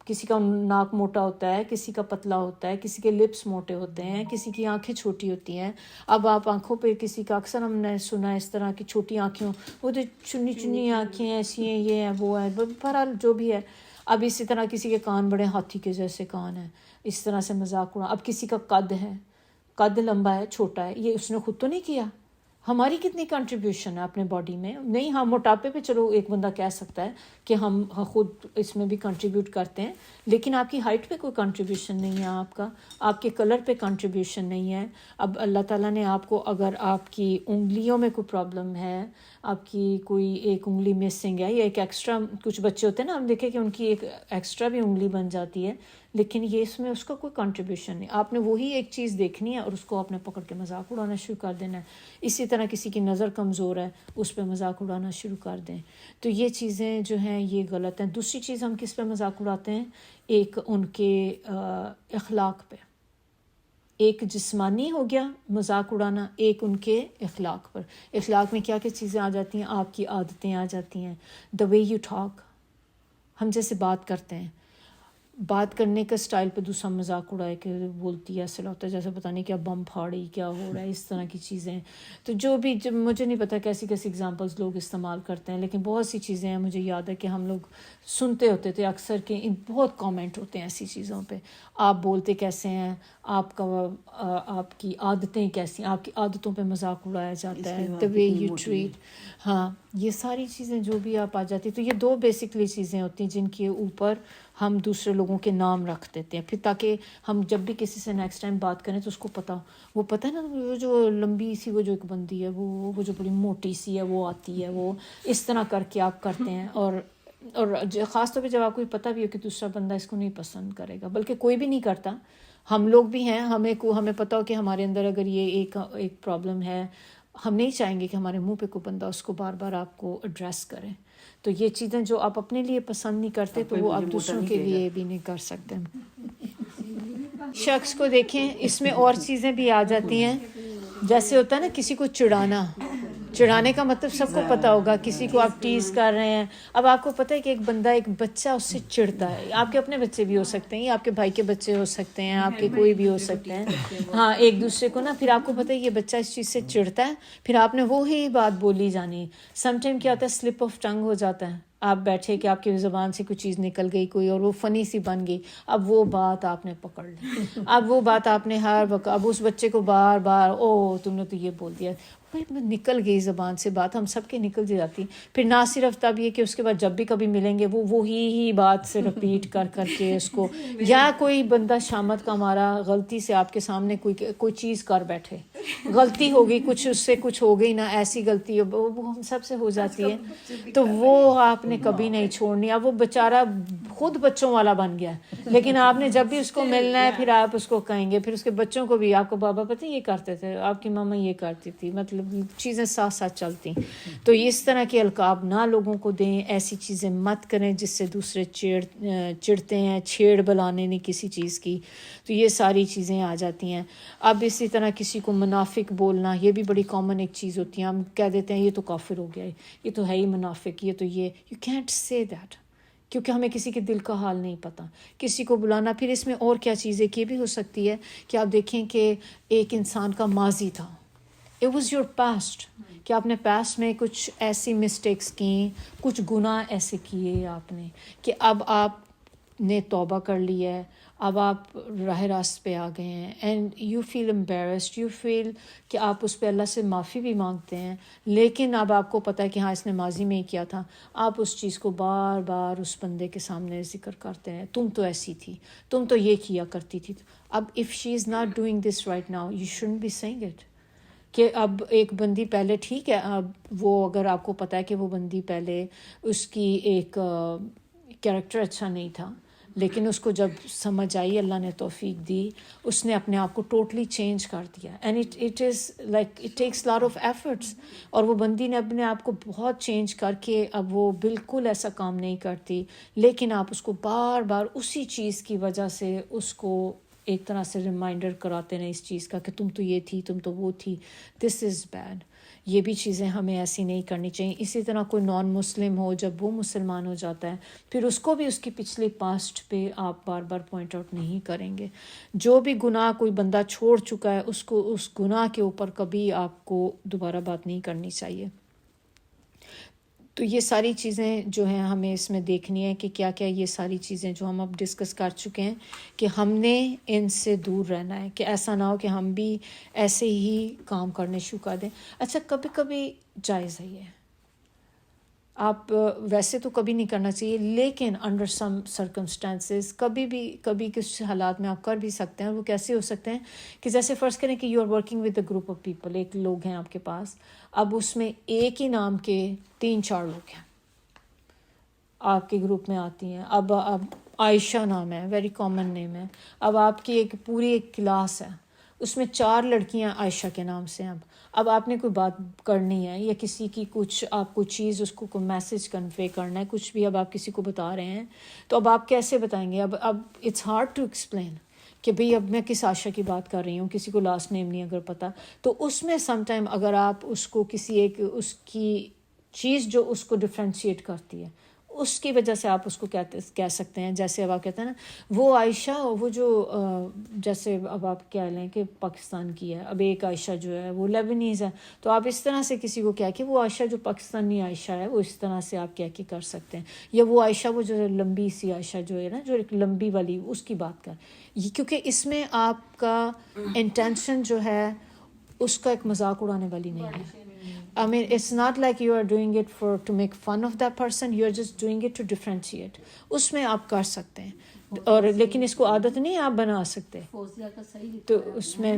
کسی کا ناک موٹا ہوتا ہے, کسی کا پتلا ہوتا ہے, کسی کے لپس موٹے ہوتے ہیں, کسی کی آنکھیں چھوٹی ہوتی ہیں. اب آپ آنکھوں پہ کسی کا, اکثر ہم نے سنا اس طرح کی چھوٹی آنکھیں, وہ تو چنی آنکھیں ایسی ہیں, یہ ہیں وہ ہیں, بہرحال جو بھی ہے. اب اسی طرح کسی کے کان بڑے ہاتھی کے جیسے کان ہیں, اس طرح سے مذاق اڑا. اب کسی کا قد ہے, قد لمبا ہے, چھوٹا ہے, یہ اس نے خود تو نہیں کیا. ہماری کتنی کنٹریبیوشن ہے اپنے باڈی میں. نہیں, ہاں موٹاپے پہ چلو ایک بندہ کہہ سکتا ہے کہ ہم خود اس میں بھی کنٹریبیوٹ کرتے ہیں, لیکن آپ کی ہائٹ پہ کوئی کنٹریبیوشن نہیں ہے, آپ کے کلر پہ کنٹریبیوشن نہیں ہے. اب اللہ تعالیٰ نے آپ کو, اگر آپ کی انگلیوں میں کوئی پرابلم ہے, آپ کی کوئی ایک انگلی مسنگ ہے یا ایک ایکسٹرا, کچھ بچے ہوتے ہیں نا ہم دیکھیں کہ ان کی ایک ایکسٹرا بھی انگلی بن جاتی ہے, لیکن یہ اس میں اس کا کوئی کنٹریبیوشن نہیں. آپ نے وہی ایک چیز دیکھنی ہے اور اس کو آپ نے پکڑ کے مذاق اڑانا شروع کر دینا ہے. اسی طرح کسی کی نظر کمزور ہے, اس پہ مذاق اڑانا شروع کر دیں. تو یہ چیزیں جو ہیں یہ غلط ہیں. دوسری چیز ہم کس پہ مذاق اڑاتے ہیں, ایک ان کے اخلاق پہ. ایک جسمانی ہو گیا مذاق اڑانا, ایک ان کے اخلاق پر. اخلاق میں کیا کیا چیزیں آ جاتی ہیں, آپ کی عادتیں آ جاتی ہیں, دا وے یو ٹاک, ہم جیسے بات کرتے ہیں. بات کرنے کا سٹائل پہ دوسرا مذاق اڑائے کہ بولتی ہے ایسا لگتا ہے جیسے پتہ نہیں کیا بم پھاڑی کیا ہو رہا ہے، اس طرح کی چیزیں. تو جو بھی مجھے نہیں پتہ کیسی کیسی اگزامپلس لوگ استعمال کرتے ہیں، لیکن بہت سی چیزیں ہیں. مجھے یاد ہے کہ ہم لوگ سنتے ہوتے تھے اکثر کہ بہت کامنٹ ہوتے ہیں ایسی چیزوں پہ، آپ بولتے کیسے ہیں، آپ کی عادتیں کیسی ہیں، آپ کی عادتوں پہ مذاق اڑایا جاتا ہے، the way you treat. ہاں یہ ساری چیزیں جو بھی آپ آ جاتی. تو یہ دو بیسکلی چیزیں ہوتی ہیں جن کے اوپر ہم دوسرے لوگوں کے نام رکھ دیتے ہیں، پھر تاکہ ہم جب بھی کسی سے نیکسٹ ٹائم بات کریں تو اس کو پتہ، وہ پتہ ہے نا وہ جو لمبی سی وہ جو ایک بندی ہے وہ جو بڑی موٹی سی ہے وہ آتی ہے، وہ اس طرح کر کے آپ کرتے ہیں. اور خاص طور پہ جب آپ کو پتہ بھی ہو کہ دوسرا بندہ اس کو نہیں پسند کرے گا، بلکہ کوئی بھی نہیں کرتا، ہم لوگ بھی ہیں، ہمیں پتہ ہو کہ ہمارے اندر اگر یہ ایک پرابلم ہے، ہم نہیں چاہیں گے کہ ہمارے منہ پہ کوئی بندہ اس کو بار بار آپ کو ایڈریس کرے. تو یہ چیزیں جو آپ اپنے لیے پسند نہیں کرتے تو وہ آپ دوسروں کے لیے بھی نہیں کر سکتے. شخص کو دیکھیں، اس میں اور چیزیں بھی آ جاتی ہیں، جیسے ہوتا ہے نا کسی کو چڑھانے کا مطلب سب کو پتہ ہوگا، کسی کو آپ ٹیز کر رہے ہیں. اب آپ کو پتہ ہے کہ ایک بندہ، ایک بچہ اس سے چڑھتا ہے، آپ کے اپنے بچے بھی ہو سکتے ہیں، یا آپ کے بھائی کے بچے ہو سکتے ہیں، آپ کے کوئی بھی ہو سکتے ہیں، ہاں ایک دوسرے کو نا، پھر آپ کو پتہ ہے یہ بچہ اس چیز سے چڑھتا ہے، پھر آپ نے وہی بات بولی جانی. سم ٹائم کیا ہوتا ہے سلپ آف ٹنگ ہو جاتا ہے، آپ بیٹھے کہ آپ کی زبان سے کوئی چیز نکل گئی کوئی، اور وہ فنی سی بن گئی، اب وہ بات آپ نے پکڑ لی، اب وہ بات آپ نے ہر وقت، اب اس بچے کو بار بار تم نے تو یہ بول دیا، نکل گئی زبان سے بات، ہم سب کے نکل جاتی. پھر نہ صرف تب یہ کہ اس کے بعد جب بھی کبھی ملیں گے وہ وہی بات سے رپیٹ کر کے اس کو، یا کوئی بندہ شامت کا ہمارا غلطی سے آپ کے سامنے کوئی چیز کر بیٹھے، غلطی ہو گئی، کچھ اس سے کچھ ہو گئی نا، ایسی غلطی وہ ہم سب سے ہو جاتی ہے، تو وہ آپ نے کبھی نہیں چھوڑنی. اب وہ بیچارہ خود بچوں والا بن گیا، لیکن آپ نے جب بھی اس کو ملنا ہے پھر آپ اس کو کہیں گے، پھر اس کے بچوں کو بھی، آپ کو بابا پتہ یہ کرتے تھے، آپ کی ماما یہ کرتی تھی، مطلب چیزیں ساتھ ساتھ چلتی. تو اس طرح کے القاب نہ لوگوں کو دیں، ایسی چیزیں مت کریں جس سے دوسرے چڑھتے ہیں، چھیڑ بلانے نہیں کسی چیز کی. تو یہ ساری چیزیں آ جاتی ہیں. اب اسی طرح کسی کو منافق بولنا، یہ بھی بڑی کامن ایک چیز ہوتی ہے، ہم کہہ دیتے ہیں یہ تو کافر ہو گیا ہے، یہ تو ہے ہی منافق، یہ تو یہ، یو کینٹ سے دیٹ، کیونکہ ہمیں کسی کے دل کا حال نہیں پتہ. کسی کو بلانا، پھر اس میں اور کیا چیز ہے کہ یہ بھی ہو سکتی ہے کہ آپ دیکھیں کہ ایک انسان کا ماضی تھا، it was your past، کہ آپ نے پاسٹ میں کچھ ایسی مسٹیکس کیں، کچھ گناہ ایسے کیے آپ نے کہ اب آپ نے توبہ کر لی ہے، اب آپ راہ راست پہ آ گئے ہیں، and you feel embarrassed, you feel کہ آپ اس پہ اللہ سے معافی بھی مانگتے ہیں، لیکن اب آپ کو پتہ ہے کہ ہاں اس نے ماضی میں ہی کیا تھا، آپ اس چیز کو بار بار اس بندے کے سامنے ذکر کرتے ہیں، تم تو ایسی تھی، تم تو یہ کیا کرتی تھی. اب if she is not doing this right now, you shouldn't be seeing it. کہ اب ایک بندی پہلے ٹھیک ہے، اب وہ اگر آپ کو پتہ ہے کہ وہ بندی پہلے اس کی ایک کیریکٹر اچھا نہیں تھا، لیکن اس کو جب سمجھ آئی، اللہ نے توفیق دی، اس نے اپنے آپ کو ٹوٹلی چینج کر دیا، and it is like it takes lot of efforts. اور وہ بندی نے اپنے آپ کو بہت چینج کر کے اب وہ بالکل ایسا کام نہیں کرتی، لیکن آپ اس کو بار بار اسی چیز کی وجہ سے اس کو ایک طرح سے ریمائنڈر کراتے ہیں اس چیز کا کہ تم تو یہ تھی، تم تو وہ تھی. دس از بیڈ. یہ بھی چیزیں ہمیں ایسی نہیں کرنی چاہیے. اسی طرح کوئی نان مسلم ہو، جب وہ مسلمان ہو جاتا ہے پھر اس کو بھی اس کی پچھلی پاسٹ پہ آپ بار بار پوائنٹ آؤٹ نہیں کریں گے. جو بھی گناہ کوئی بندہ چھوڑ چکا ہے اس کو اس گناہ کے اوپر کبھی آپ کو دوبارہ بات نہیں کرنی چاہیے. تو یہ ساری چیزیں جو ہیں ہمیں اس میں دیکھنی ہے کہ کیا کیا یہ ساری چیزیں جو ہم اب ڈسکس کر چکے ہیں کہ ہم نے ان سے دور رہنا ہے، کہ ایسا نہ ہو کہ ہم بھی ایسے ہی کام کرنے شروع کر دیں. اچھا کبھی کبھی جائز ہے، یہ آپ ویسے تو کبھی نہیں کرنا چاہیے، لیکن انڈر سم سرکمسٹانسز کبھی کچھ حالات میں آپ کر بھی سکتے ہیں. وہ کیسے ہو سکتے ہیں کہ جیسے فرض کریں کہ you are working with a group of people, ایک لوگ ہیں آپ کے پاس، اب اس میں ایک ہی نام کے 3-4 لوگ ہیں آپ کے گروپ میں آتی ہیں. اب عائشہ نام ہے، ویری کامن نیم ہے. اب آپ کی ایک پوری ایک کلاس ہے، اس میں 4 لڑکیاں عائشہ کے نام سے ہیں. اب آپ نے کوئی بات کرنی ہے یا کسی کی کچھ آپ کوئی چیز اس کو کوئی میسج کنوے کرنا ہے، کچھ بھی اب آپ کسی کو بتا رہے ہیں، تو اب آپ کیسے بتائیں گے؟ اب اٹس ہارڈ ٹو ایکسپلین کہ بھئی اب میں کس عائشہ کی بات کر رہی ہوں، کسی کو لاسٹ نیم نہیں اگر پتہ. تو اس میں سم ٹائم اگر آپ اس کو کسی ایک اس کی چیز جو اس کو ڈفرینشیٹ کرتی ہے اس کی وجہ سے آپ اس کو کہہ سکتے ہیں. جیسے اب آپ کہتے ہیں نا وہ عائشہ، وہ جو جیسے اب آپ کہہ لیں کہ پاکستان کی ہے، اب ایک عائشہ جو ہے وہ لیبنیز ہے، تو آپ اس طرح سے کسی کو کہہ کے وہ عائشہ جو پاکستانی عائشہ ہے وہ اس طرح سے آپ کہہ کے کر سکتے ہیں. یا وہ عائشہ وہ جو لمبی سی عائشہ جو ہے نا، جو ایک لمبی والی، اس کی بات کر، کیونکہ اس میں آپ کا انٹینشن جو ہے اس کا ایک مذاق اڑانے والی نہیں ہے. I mean, it's not like you are doing it to make fun of that person. You are just doing it to differentiate. اس میں آپ کر سکتے ہیں، اور لیکن اس کو عادت نہیں آپ بنا سکتے. تو اس میں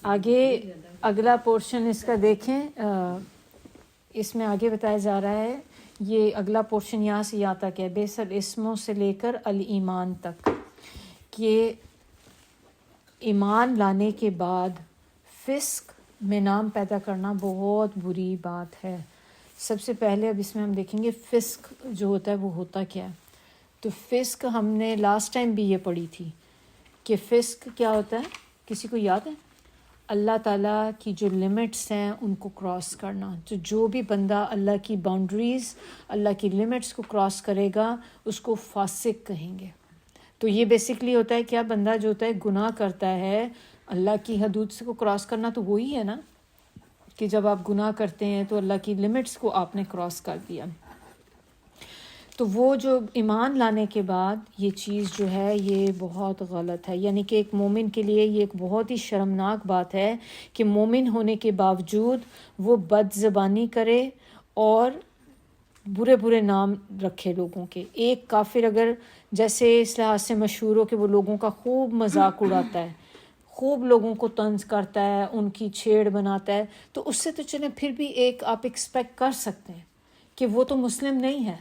آگے اگلا پورشن اس کا دیکھیں، اس میں آگے بتایا جا رہا ہے، یہ اگلا پورشن یہاں سے یہاں تک ہے، بیس الاسموں سے لے کر الایمان تک، کہ ایمان لانے کے بعد فسق میں نام پیدا کرنا بہت بری بات ہے. سب سے پہلے اب اس میں ہم دیکھیں گے فسق جو ہوتا ہے وہ ہوتا کیا ہے. تو فسق ہم نے لاسٹ ٹائم بھی یہ پڑھی تھی کہ فسق کیا ہوتا ہے، کسی کو یاد ہے؟ اللہ تعالیٰ کی جو لمٹس ہیں ان کو کراس کرنا. تو جو بھی بندہ اللہ کی باؤنڈریز، اللہ کی لمٹس کو کراس کرے گا اس کو فاسق کہیں گے. تو یہ بیسکلی ہوتا ہے کیا، بندہ جو ہوتا ہے گناہ کرتا ہے، اللہ کی حدود سے کو کراس کرنا تو وہی ہے نا کہ جب آپ گناہ کرتے ہیں تو اللہ کی لمٹس کو آپ نے کراس کر دیا. تو وہ جو ایمان لانے کے بعد یہ چیز جو ہے یہ بہت غلط ہے. یعنی کہ ایک مومن کے لیے یہ ایک بہت ہی شرمناک بات ہے کہ مومن ہونے کے باوجود وہ بد زبانی کرے اور برے برے نام رکھے لوگوں کے. ایک کافر اگر جیسے اس لحاظ سے مشہور ہو کہ وہ لوگوں کا خوب مذاق اڑاتا ہے، خوب لوگوں کو طنز کرتا ہے، ان کی چھیڑ بناتا ہے، تو اس سے تو چلیں پھر بھی ایک آپ ایکسپیکٹ کر سکتے ہیں کہ وہ تو مسلم نہیں ہے.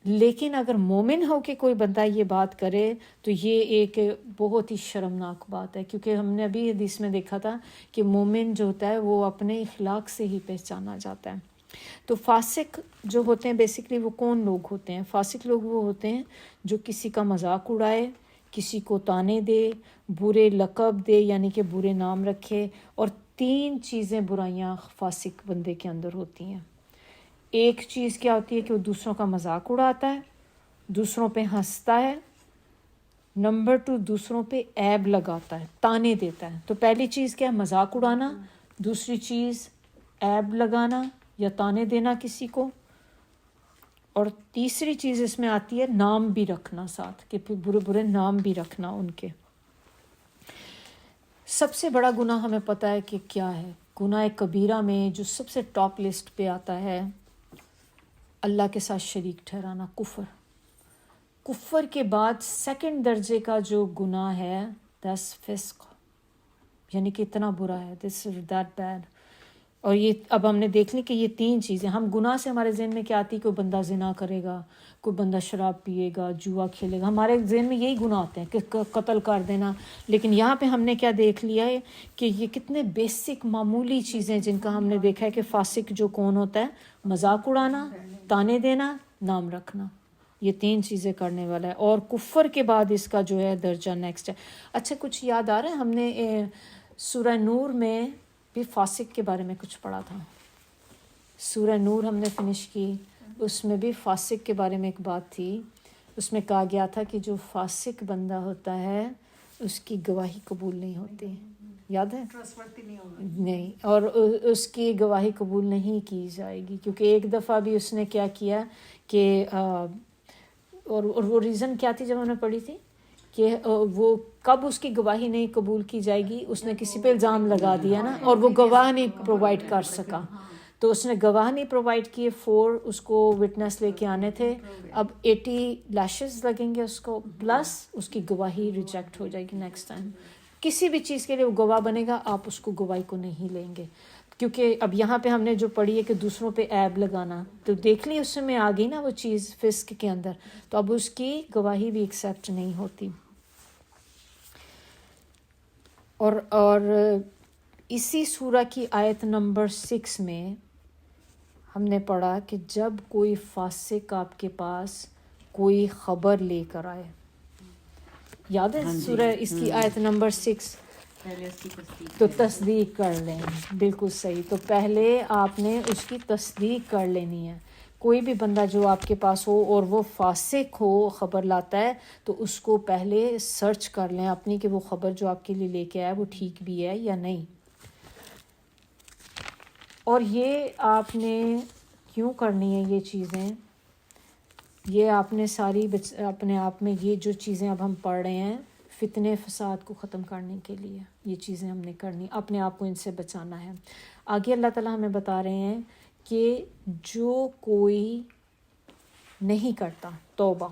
لیکن اگر مومن ہو کہ کوئی بندہ یہ بات کرے تو یہ ایک بہت ہی شرمناک بات ہے. کیونکہ ہم نے ابھی حدیث میں دیکھا تھا کہ مومن جو ہوتا ہے وہ اپنے اخلاق سے ہی پہچانا جاتا ہے. تو فاسق جو ہوتے ہیں بیسکلی وہ کون لوگ ہوتے ہیں؟ فاسق لوگ وہ ہوتے ہیں جو کسی کا مذاق اڑائے، کسی کو طعنے دے، برے لقب دے یعنی کہ برے نام رکھے. اور 3 چیزیں برائیاں فاسق بندے کے اندر ہوتی ہیں. ایک چیز کیا ہوتی ہے کہ وہ دوسروں کا مذاق اڑاتا ہے، دوسروں پہ ہنستا ہے. نمبر 2 دوسروں پہ عیب لگاتا ہے، طعنے دیتا ہے. تو پہلی چیز کیا ہے؟ مذاق اڑانا. دوسری چیز عیب لگانا یا طعنے دینا کسی کو. اور تیسری چیز اس میں آتی ہے نام بھی رکھنا ساتھ، کہ پھر برے برے نام بھی رکھنا ان کے. سب سے بڑا گناہ ہمیں پتہ ہے کہ کیا ہے. گناہ کبیرہ میں جو سب سے ٹاپ لسٹ پہ آتا ہے اللہ کے ساتھ شریک ٹھہرانا، کفر. کفر کے بعد 2nd درجے کا جو گناہ ہے دس فسق، یعنی کہ اتنا برا ہے، دس دیٹ بیڈ. اور یہ اب ہم نے دیکھ لی کہ یہ 3 چیزیں ہم گناہ سے ہمارے ذہن میں کیا آتی، کوئی بندہ زنا کرے گا، کوئی بندہ شراب پیے گا، جوا کھیلے گا، ہمارے ذہن میں یہی گناہ آتے ہیں کہ قتل کر دینا. لیکن یہاں پہ ہم نے کیا دیکھ لیا ہے کہ یہ کتنے بیسک معمولی چیزیں جن کا ہم نے دیکھا ہے کہ فاسق جو کون ہوتا ہے، مذاق اڑانا، طعنے دینا، نام رکھنا، یہ 3 چیزیں کرنے والا ہے. اور کفر کے بعد اس کا جو ہے درجہ نیکسٹ ہے. اچھا کچھ یاد آ رہا ہے؟ ہم نے سورہ نور میں بھی فاسق کے بارے میں کچھ پڑھا تھا. سورہ نور ہم نے فنش کی، اس میں بھی فاسق کے بارے میں ایک بات تھی. اس میں کہا گیا تھا کہ جو فاسق بندہ ہوتا ہے اس کی گواہی قبول نہیں ہوتی. یاد ہے؟ نہیں، اور اس کی گواہی قبول نہیں کی جائے گی. کیونکہ ایک دفعہ بھی اس نے کیا کیا کہ اور وہ ریزن کیا تھی جب ہم نے پڑھی تھی کہ وہ کب اس کی گواہی نہیں قبول کی جائے گی، اس نے کسی پہ الزام لگا دیا نا، اور وہ گواہ نہیں پرووائڈ کر سکا. تو اس نے گواہ نہیں پرووائڈ کیے، 4 اس کو وٹنس لے کے آنے تھے. اب 80 لیشز لگیں گے اس کو، پلس اس کی گواہی ریجیکٹ ہو جائے گی نیکسٹ ٹائم. کسی بھی چیز کے لیے وہ گواہ بنے گا، آپ اس کو گواہی کو نہیں لیں گے. کیونکہ اب یہاں پہ ہم نے جو پڑھی ہے کہ دوسروں پہ عیب لگانا، تو دیکھ لی اس میں آ گئی نا وہ چیز فسق کے اندر، تو اب اس کی گواہی بھی ایکسیپٹ نہیں ہوتی. اور اسی سورہ کی آیت نمبر 6 میں ہم نے پڑھا کہ جب کوئی فاسق آپ کے پاس کوئی خبر لے کر آئے، یاد ہے سورہ اس کی آیت نمبر 6، تو تصدیق کر لیں. بالکل صحیح. تو پہلے آپ نے اس کی تصدیق کر لینی ہے. کوئی بھی بندہ جو آپ کے پاس ہو اور وہ فاسق ہو خبر لاتا ہے تو اس کو پہلے سرچ کر لیں اپنی کہ وہ خبر جو آپ کے لیے لے کے آیا وہ ٹھیک بھی ہے یا نہیں. اور یہ آپ نے کیوں کرنی ہے یہ چیزیں؟ یہ آپ نے ساری اپنے آپ میں یہ جو چیزیں اب ہم پڑھ رہے ہیں فتنے فساد کو ختم کرنے کے لیے یہ چیزیں ہم نے کرنی، اپنے آپ کو ان سے بچانا ہے. آگے اللہ تعالیٰ ہمیں بتا رہے ہیں کہ جو کوئی نہیں کرتا توبہ،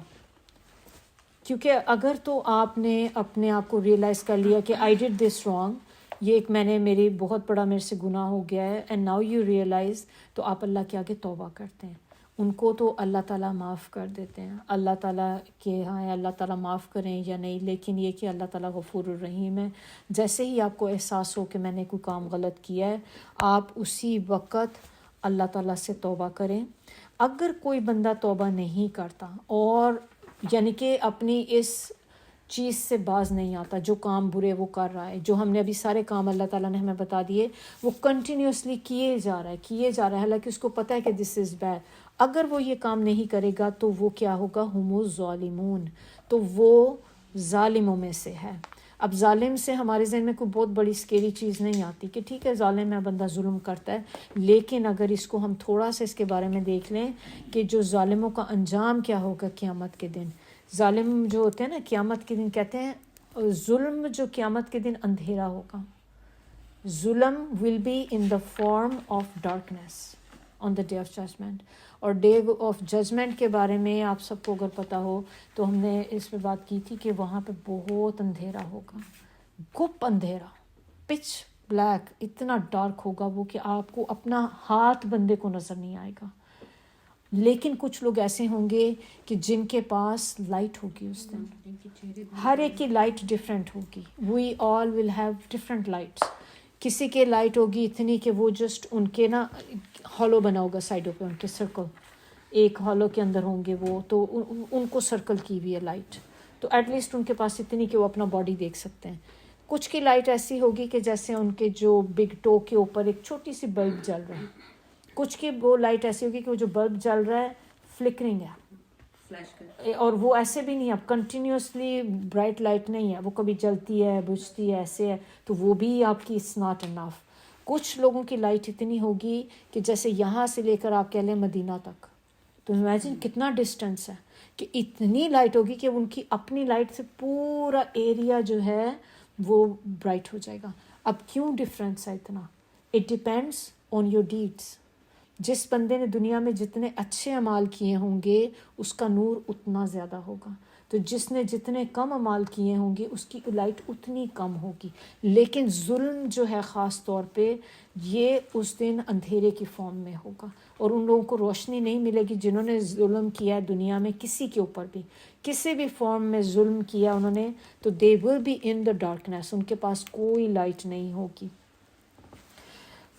کیونکہ اگر تو آپ نے اپنے آپ کو ریئلائز کر لیا کہ آئی ڈڈ دس رانگ، یہ ایک میری بہت بڑا میرے سے گناہ ہو گیا ہے، اینڈ ناؤ یو ریئلائز، تو آپ اللہ کے آگے توبہ کرتے ہیں. ان کو تو اللہ تعالیٰ معاف کر دیتے ہیں. اللہ تعالیٰ کے ہاں اللہ تعالیٰ معاف کریں یا نہیں، لیکن یہ کہ اللہ تعالیٰ غفور الرحیم ہے. جیسے ہی آپ کو احساس ہو کہ میں نے کوئی کام غلط کیا ہے، آپ اسی وقت اللہ تعالیٰ سے توبہ کریں. اگر کوئی بندہ توبہ نہیں کرتا اور یعنی کہ اپنی اس چیز سے باز نہیں آتا، جو کام برے وہ کر رہا ہے، جو ہم نے ابھی سارے کام اللہ تعالیٰ نے ہمیں بتا دیے وہ کنٹینیوسلی کیے جا رہا ہے، حالانکہ اس کو پتہ ہے کہ دس از بیڈ. اگر وہ یہ کام نہیں کرے گا تو وہ کیا ہوگا؟ ہم الظالمون، تو وہ ظالموں میں سے ہے. اب ظالم سے ہمارے ذہن میں کوئی بہت بڑی اسکیری چیز نہیں آتی کہ ٹھیک ہے ظالم ہے، بندہ ظلم کرتا ہے، لیکن اگر اس کو ہم تھوڑا سا اس کے بارے میں دیکھ لیں کہ جو ظالموں کا انجام کیا ہوگا قیامت کے دن. ظالم جو ہوتے ہیں نا قیامت کے دن کہتے ہیں ظلم جو قیامت کے دن اندھیرا ہوگا. ظلم will be in the form of darkness on the day of judgement. اور ڈے آف ججمنٹ کے بارے میں آپ سب کو اگر پتہ ہو تو ہم نے اس پہ بات کی تھی کہ وہاں پہ بہت اندھیرا ہوگا، گپ اندھیرا، پچ بلیک، اتنا ڈارک ہوگا وہ کہ آپ کو اپنا ہاتھ بندے کو نظر نہیں آئے گا. لیکن کچھ لوگ ایسے ہوں گے کہ جن کے پاس لائٹ ہوگی اس دن، ہر ایک کی لائٹ ڈفرینٹ ہوگی. وی آل ول ہیو ڈفرینٹ لائٹس. کسی کے لائٹ ہوگی اتنی کہ وہ جسٹ ان کے نا ہالو بنا ہوگا سائڈوں پہ، ان کے سرکل ایک ہالو کے اندر ہوں گے وہ، تو ان کو سرکل کی ہوئی ہے لائٹ، تو ایٹ لیسٹ ان کے پاس اتنی کہ وہ اپنا باڈی دیکھ سکتے ہیں. کچھ کی لائٹ ایسی ہوگی کہ جیسے ان کے جو بگ ٹو کے اوپر ایک چھوٹی سی بلب جل رہا ہے. کچھ کی وہ لائٹ ایسی ہوگی کہ وہ جو بلب جل رہا ہے فلکرنگ ہے، اور وہ ایسے بھی نہیں ہے، اب کنٹینیوسلی برائٹ لائٹ نہیں ہے، وہ کبھی جلتی ہے بجھتی ہے ایسے ہے، تو وہ بھی آپ کی اٹس ناٹ انف. کچھ لوگوں کی لائٹ اتنی ہوگی کہ جیسے یہاں سے لے کر آپ کہہ لیں مدینہ تک، تو امیجن کتنا ڈسٹینس ہے، کہ اتنی لائٹ ہوگی کہ ان کی اپنی لائٹ سے پورا ایریا جو ہے وہ برائٹ ہو جائے گا. اب کیوں ڈفرینس ہے اتنا؟ It depends on your deeds. جس بندے نے دنیا میں جتنے اچھے اعمال کیے ہوں گے اس کا نور اتنا زیادہ ہوگا، تو جس نے جتنے کم اعمال کیے ہوں گے اس کی لائٹ اتنی کم ہوگی. لیکن ظلم جو ہے خاص طور پہ یہ اس دن اندھیرے کی فارم میں ہوگا، اور ان لوگوں کو روشنی نہیں ملے گی جنہوں نے ظلم کیا ہے دنیا میں کسی کے اوپر بھی، کسی بھی فارم میں ظلم کیا انہوں نے، تو دے ول بی ان دا ڈارکنیس، ان کے پاس کوئی لائٹ نہیں ہوگی.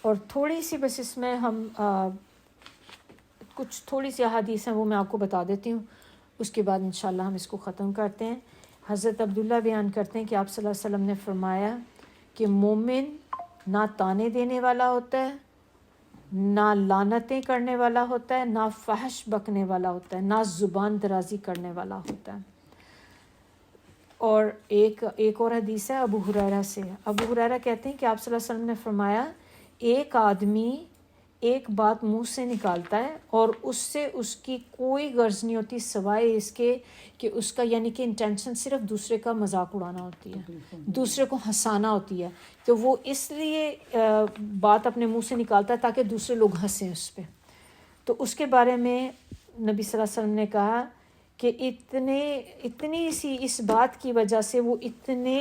اور تھوڑی سی بس اس میں ہم کچھ تھوڑی سی احادیث ہیں وہ میں آپ کو بتا دیتی ہوں، اس کے بعد انشاءاللہ ہم اس کو ختم کرتے ہیں. حضرت عبداللہ بیان کرتے ہیں کہ آپ صلی اللہ علیہ وسلم نے فرمایا کہ مومن نہ تانے دینے والا ہوتا ہے، نہ لعنتیں کرنے والا ہوتا ہے، نہ فحش بکنے والا ہوتا ہے، نہ زبان درازی کرنے والا ہوتا ہے. اور ایک اور حدیث ہے ابو ہریرہ سے. ابو ہریرہ کہتے ہیں کہ آپ صلی اللہ علیہ وسلم نے فرمایا ایک آدمی ایک بات منہ سے نکالتا ہے اور اس سے اس کی کوئی غرض نہیں ہوتی سوائے اس کے کہ اس کا یعنی کہ انٹینشن صرف دوسرے کا مذاق اڑانا ہوتی ہے، دوسرے کو ہنسانا ہوتی ہے، تو وہ اس لیے بات اپنے منہ سے نکالتا ہے تاکہ دوسرے لوگ ہنسیں اس پہ. تو اس کے بارے میں نبی صلی اللہ علیہ وسلم نے کہا کہ اتنی سی اس بات کی وجہ سے وہ اتنے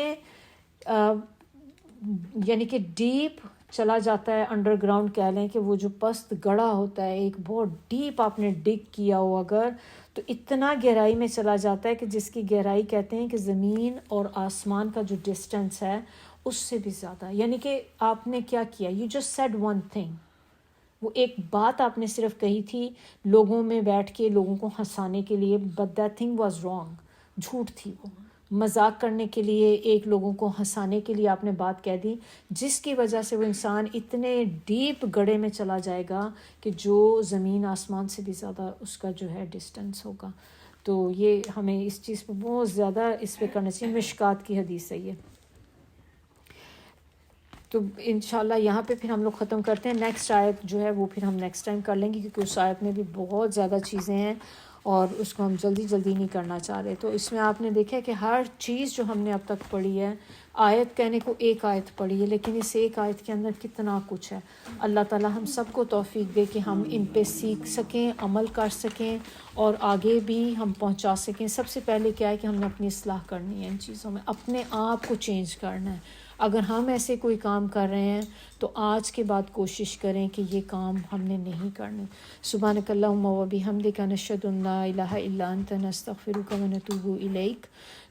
یعنی کہ ڈیپ چلا جاتا ہے، انڈر گراؤنڈ کہہ لیں کہ وہ جو پست گڑھا ہوتا ہے ایک بہت ڈیپ آپ نے ڈگ کیا ہو اگر، تو اتنا گہرائی میں چلا جاتا ہے کہ جس کی گہرائی کہتے ہیں کہ زمین اور آسمان کا جو ڈسٹینس ہے اس سے بھی زیادہ. یعنی کہ آپ نے کیا کیا، you just said one thing, وہ ایک بات آپ نے صرف کہی تھی لوگوں میں بیٹھ کے لوگوں کو ہنسانے کے لیے، but that thing was wrong, جھوٹ تھی وہ. مذاق کرنے کے لیے، ایک لوگوں کو ہنسانے کے لیے آپ نے بات کہہ دی، جس کی وجہ سے وہ انسان اتنے ڈیپ گڑھے میں چلا جائے گا کہ جو زمین آسمان سے بھی زیادہ اس کا جو ہے ڈسٹنس ہوگا. تو یہ ہمیں اس چیز پہ بہت زیادہ اس پہ کرنا چاہیے. مشکات کی حدیث ہے یہ. تو انشاءاللہ یہاں پہ پھر ہم لوگ ختم کرتے ہیں. نیکسٹ آیت جو ہے وہ پھر ہم نیکسٹ ٹائم کر لیں گے، کیونکہ اس آیت میں بھی بہت زیادہ چیزیں ہیں اور اس کو ہم جلدی نہیں کرنا چاہ رہے. تو اس میں آپ نے دیکھا کہ ہر چیز جو ہم نے اب تک پڑھی ہے، آیت کہنے کو ایک آیت پڑھی ہے، لیکن اس ایک آیت کے اندر کتنا کچھ ہے. اللہ تعالی ہم سب کو توفیق دے کہ ہم ان پہ سیکھ سکیں، عمل کر سکیں اور آگے بھی ہم پہنچا سکیں. سب سے پہلے کیا ہے کہ ہم نے اپنی اصلاح کرنی ہے، ان چیزوں میں اپنے آپ کو چینج کرنا ہے. اگر ہم ایسے کوئی کام کر رہے ہیں تو آج کے بعد کوشش کریں کہ یہ کام ہم نے نہیں کرنے. سبحانک اللہم و بحمدک، نشہد ان لا الہ الا انت، نستغفرک و نتوب الیک.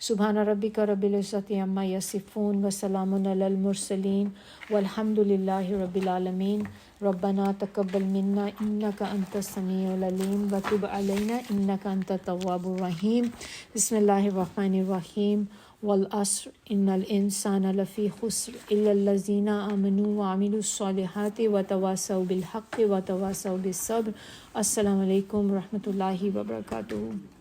سبحان ربک رب العزۃ عما یصفون وسلام علی المرسلین والحمد للہ رب العالمین. ربنا تقبل منا انک انت السمیع العلیم وتب علینا انک انت التواب الرحیم. بسم اللہ الرحمن الرحیم. والعصر ان الانسان لفی خسر الا الذین آمنوا وعملوا الصالحات وتواصوا بالحق وتواصوا بالصبر. السلام علیکم ورحمۃ اللہ وبرکاتہ.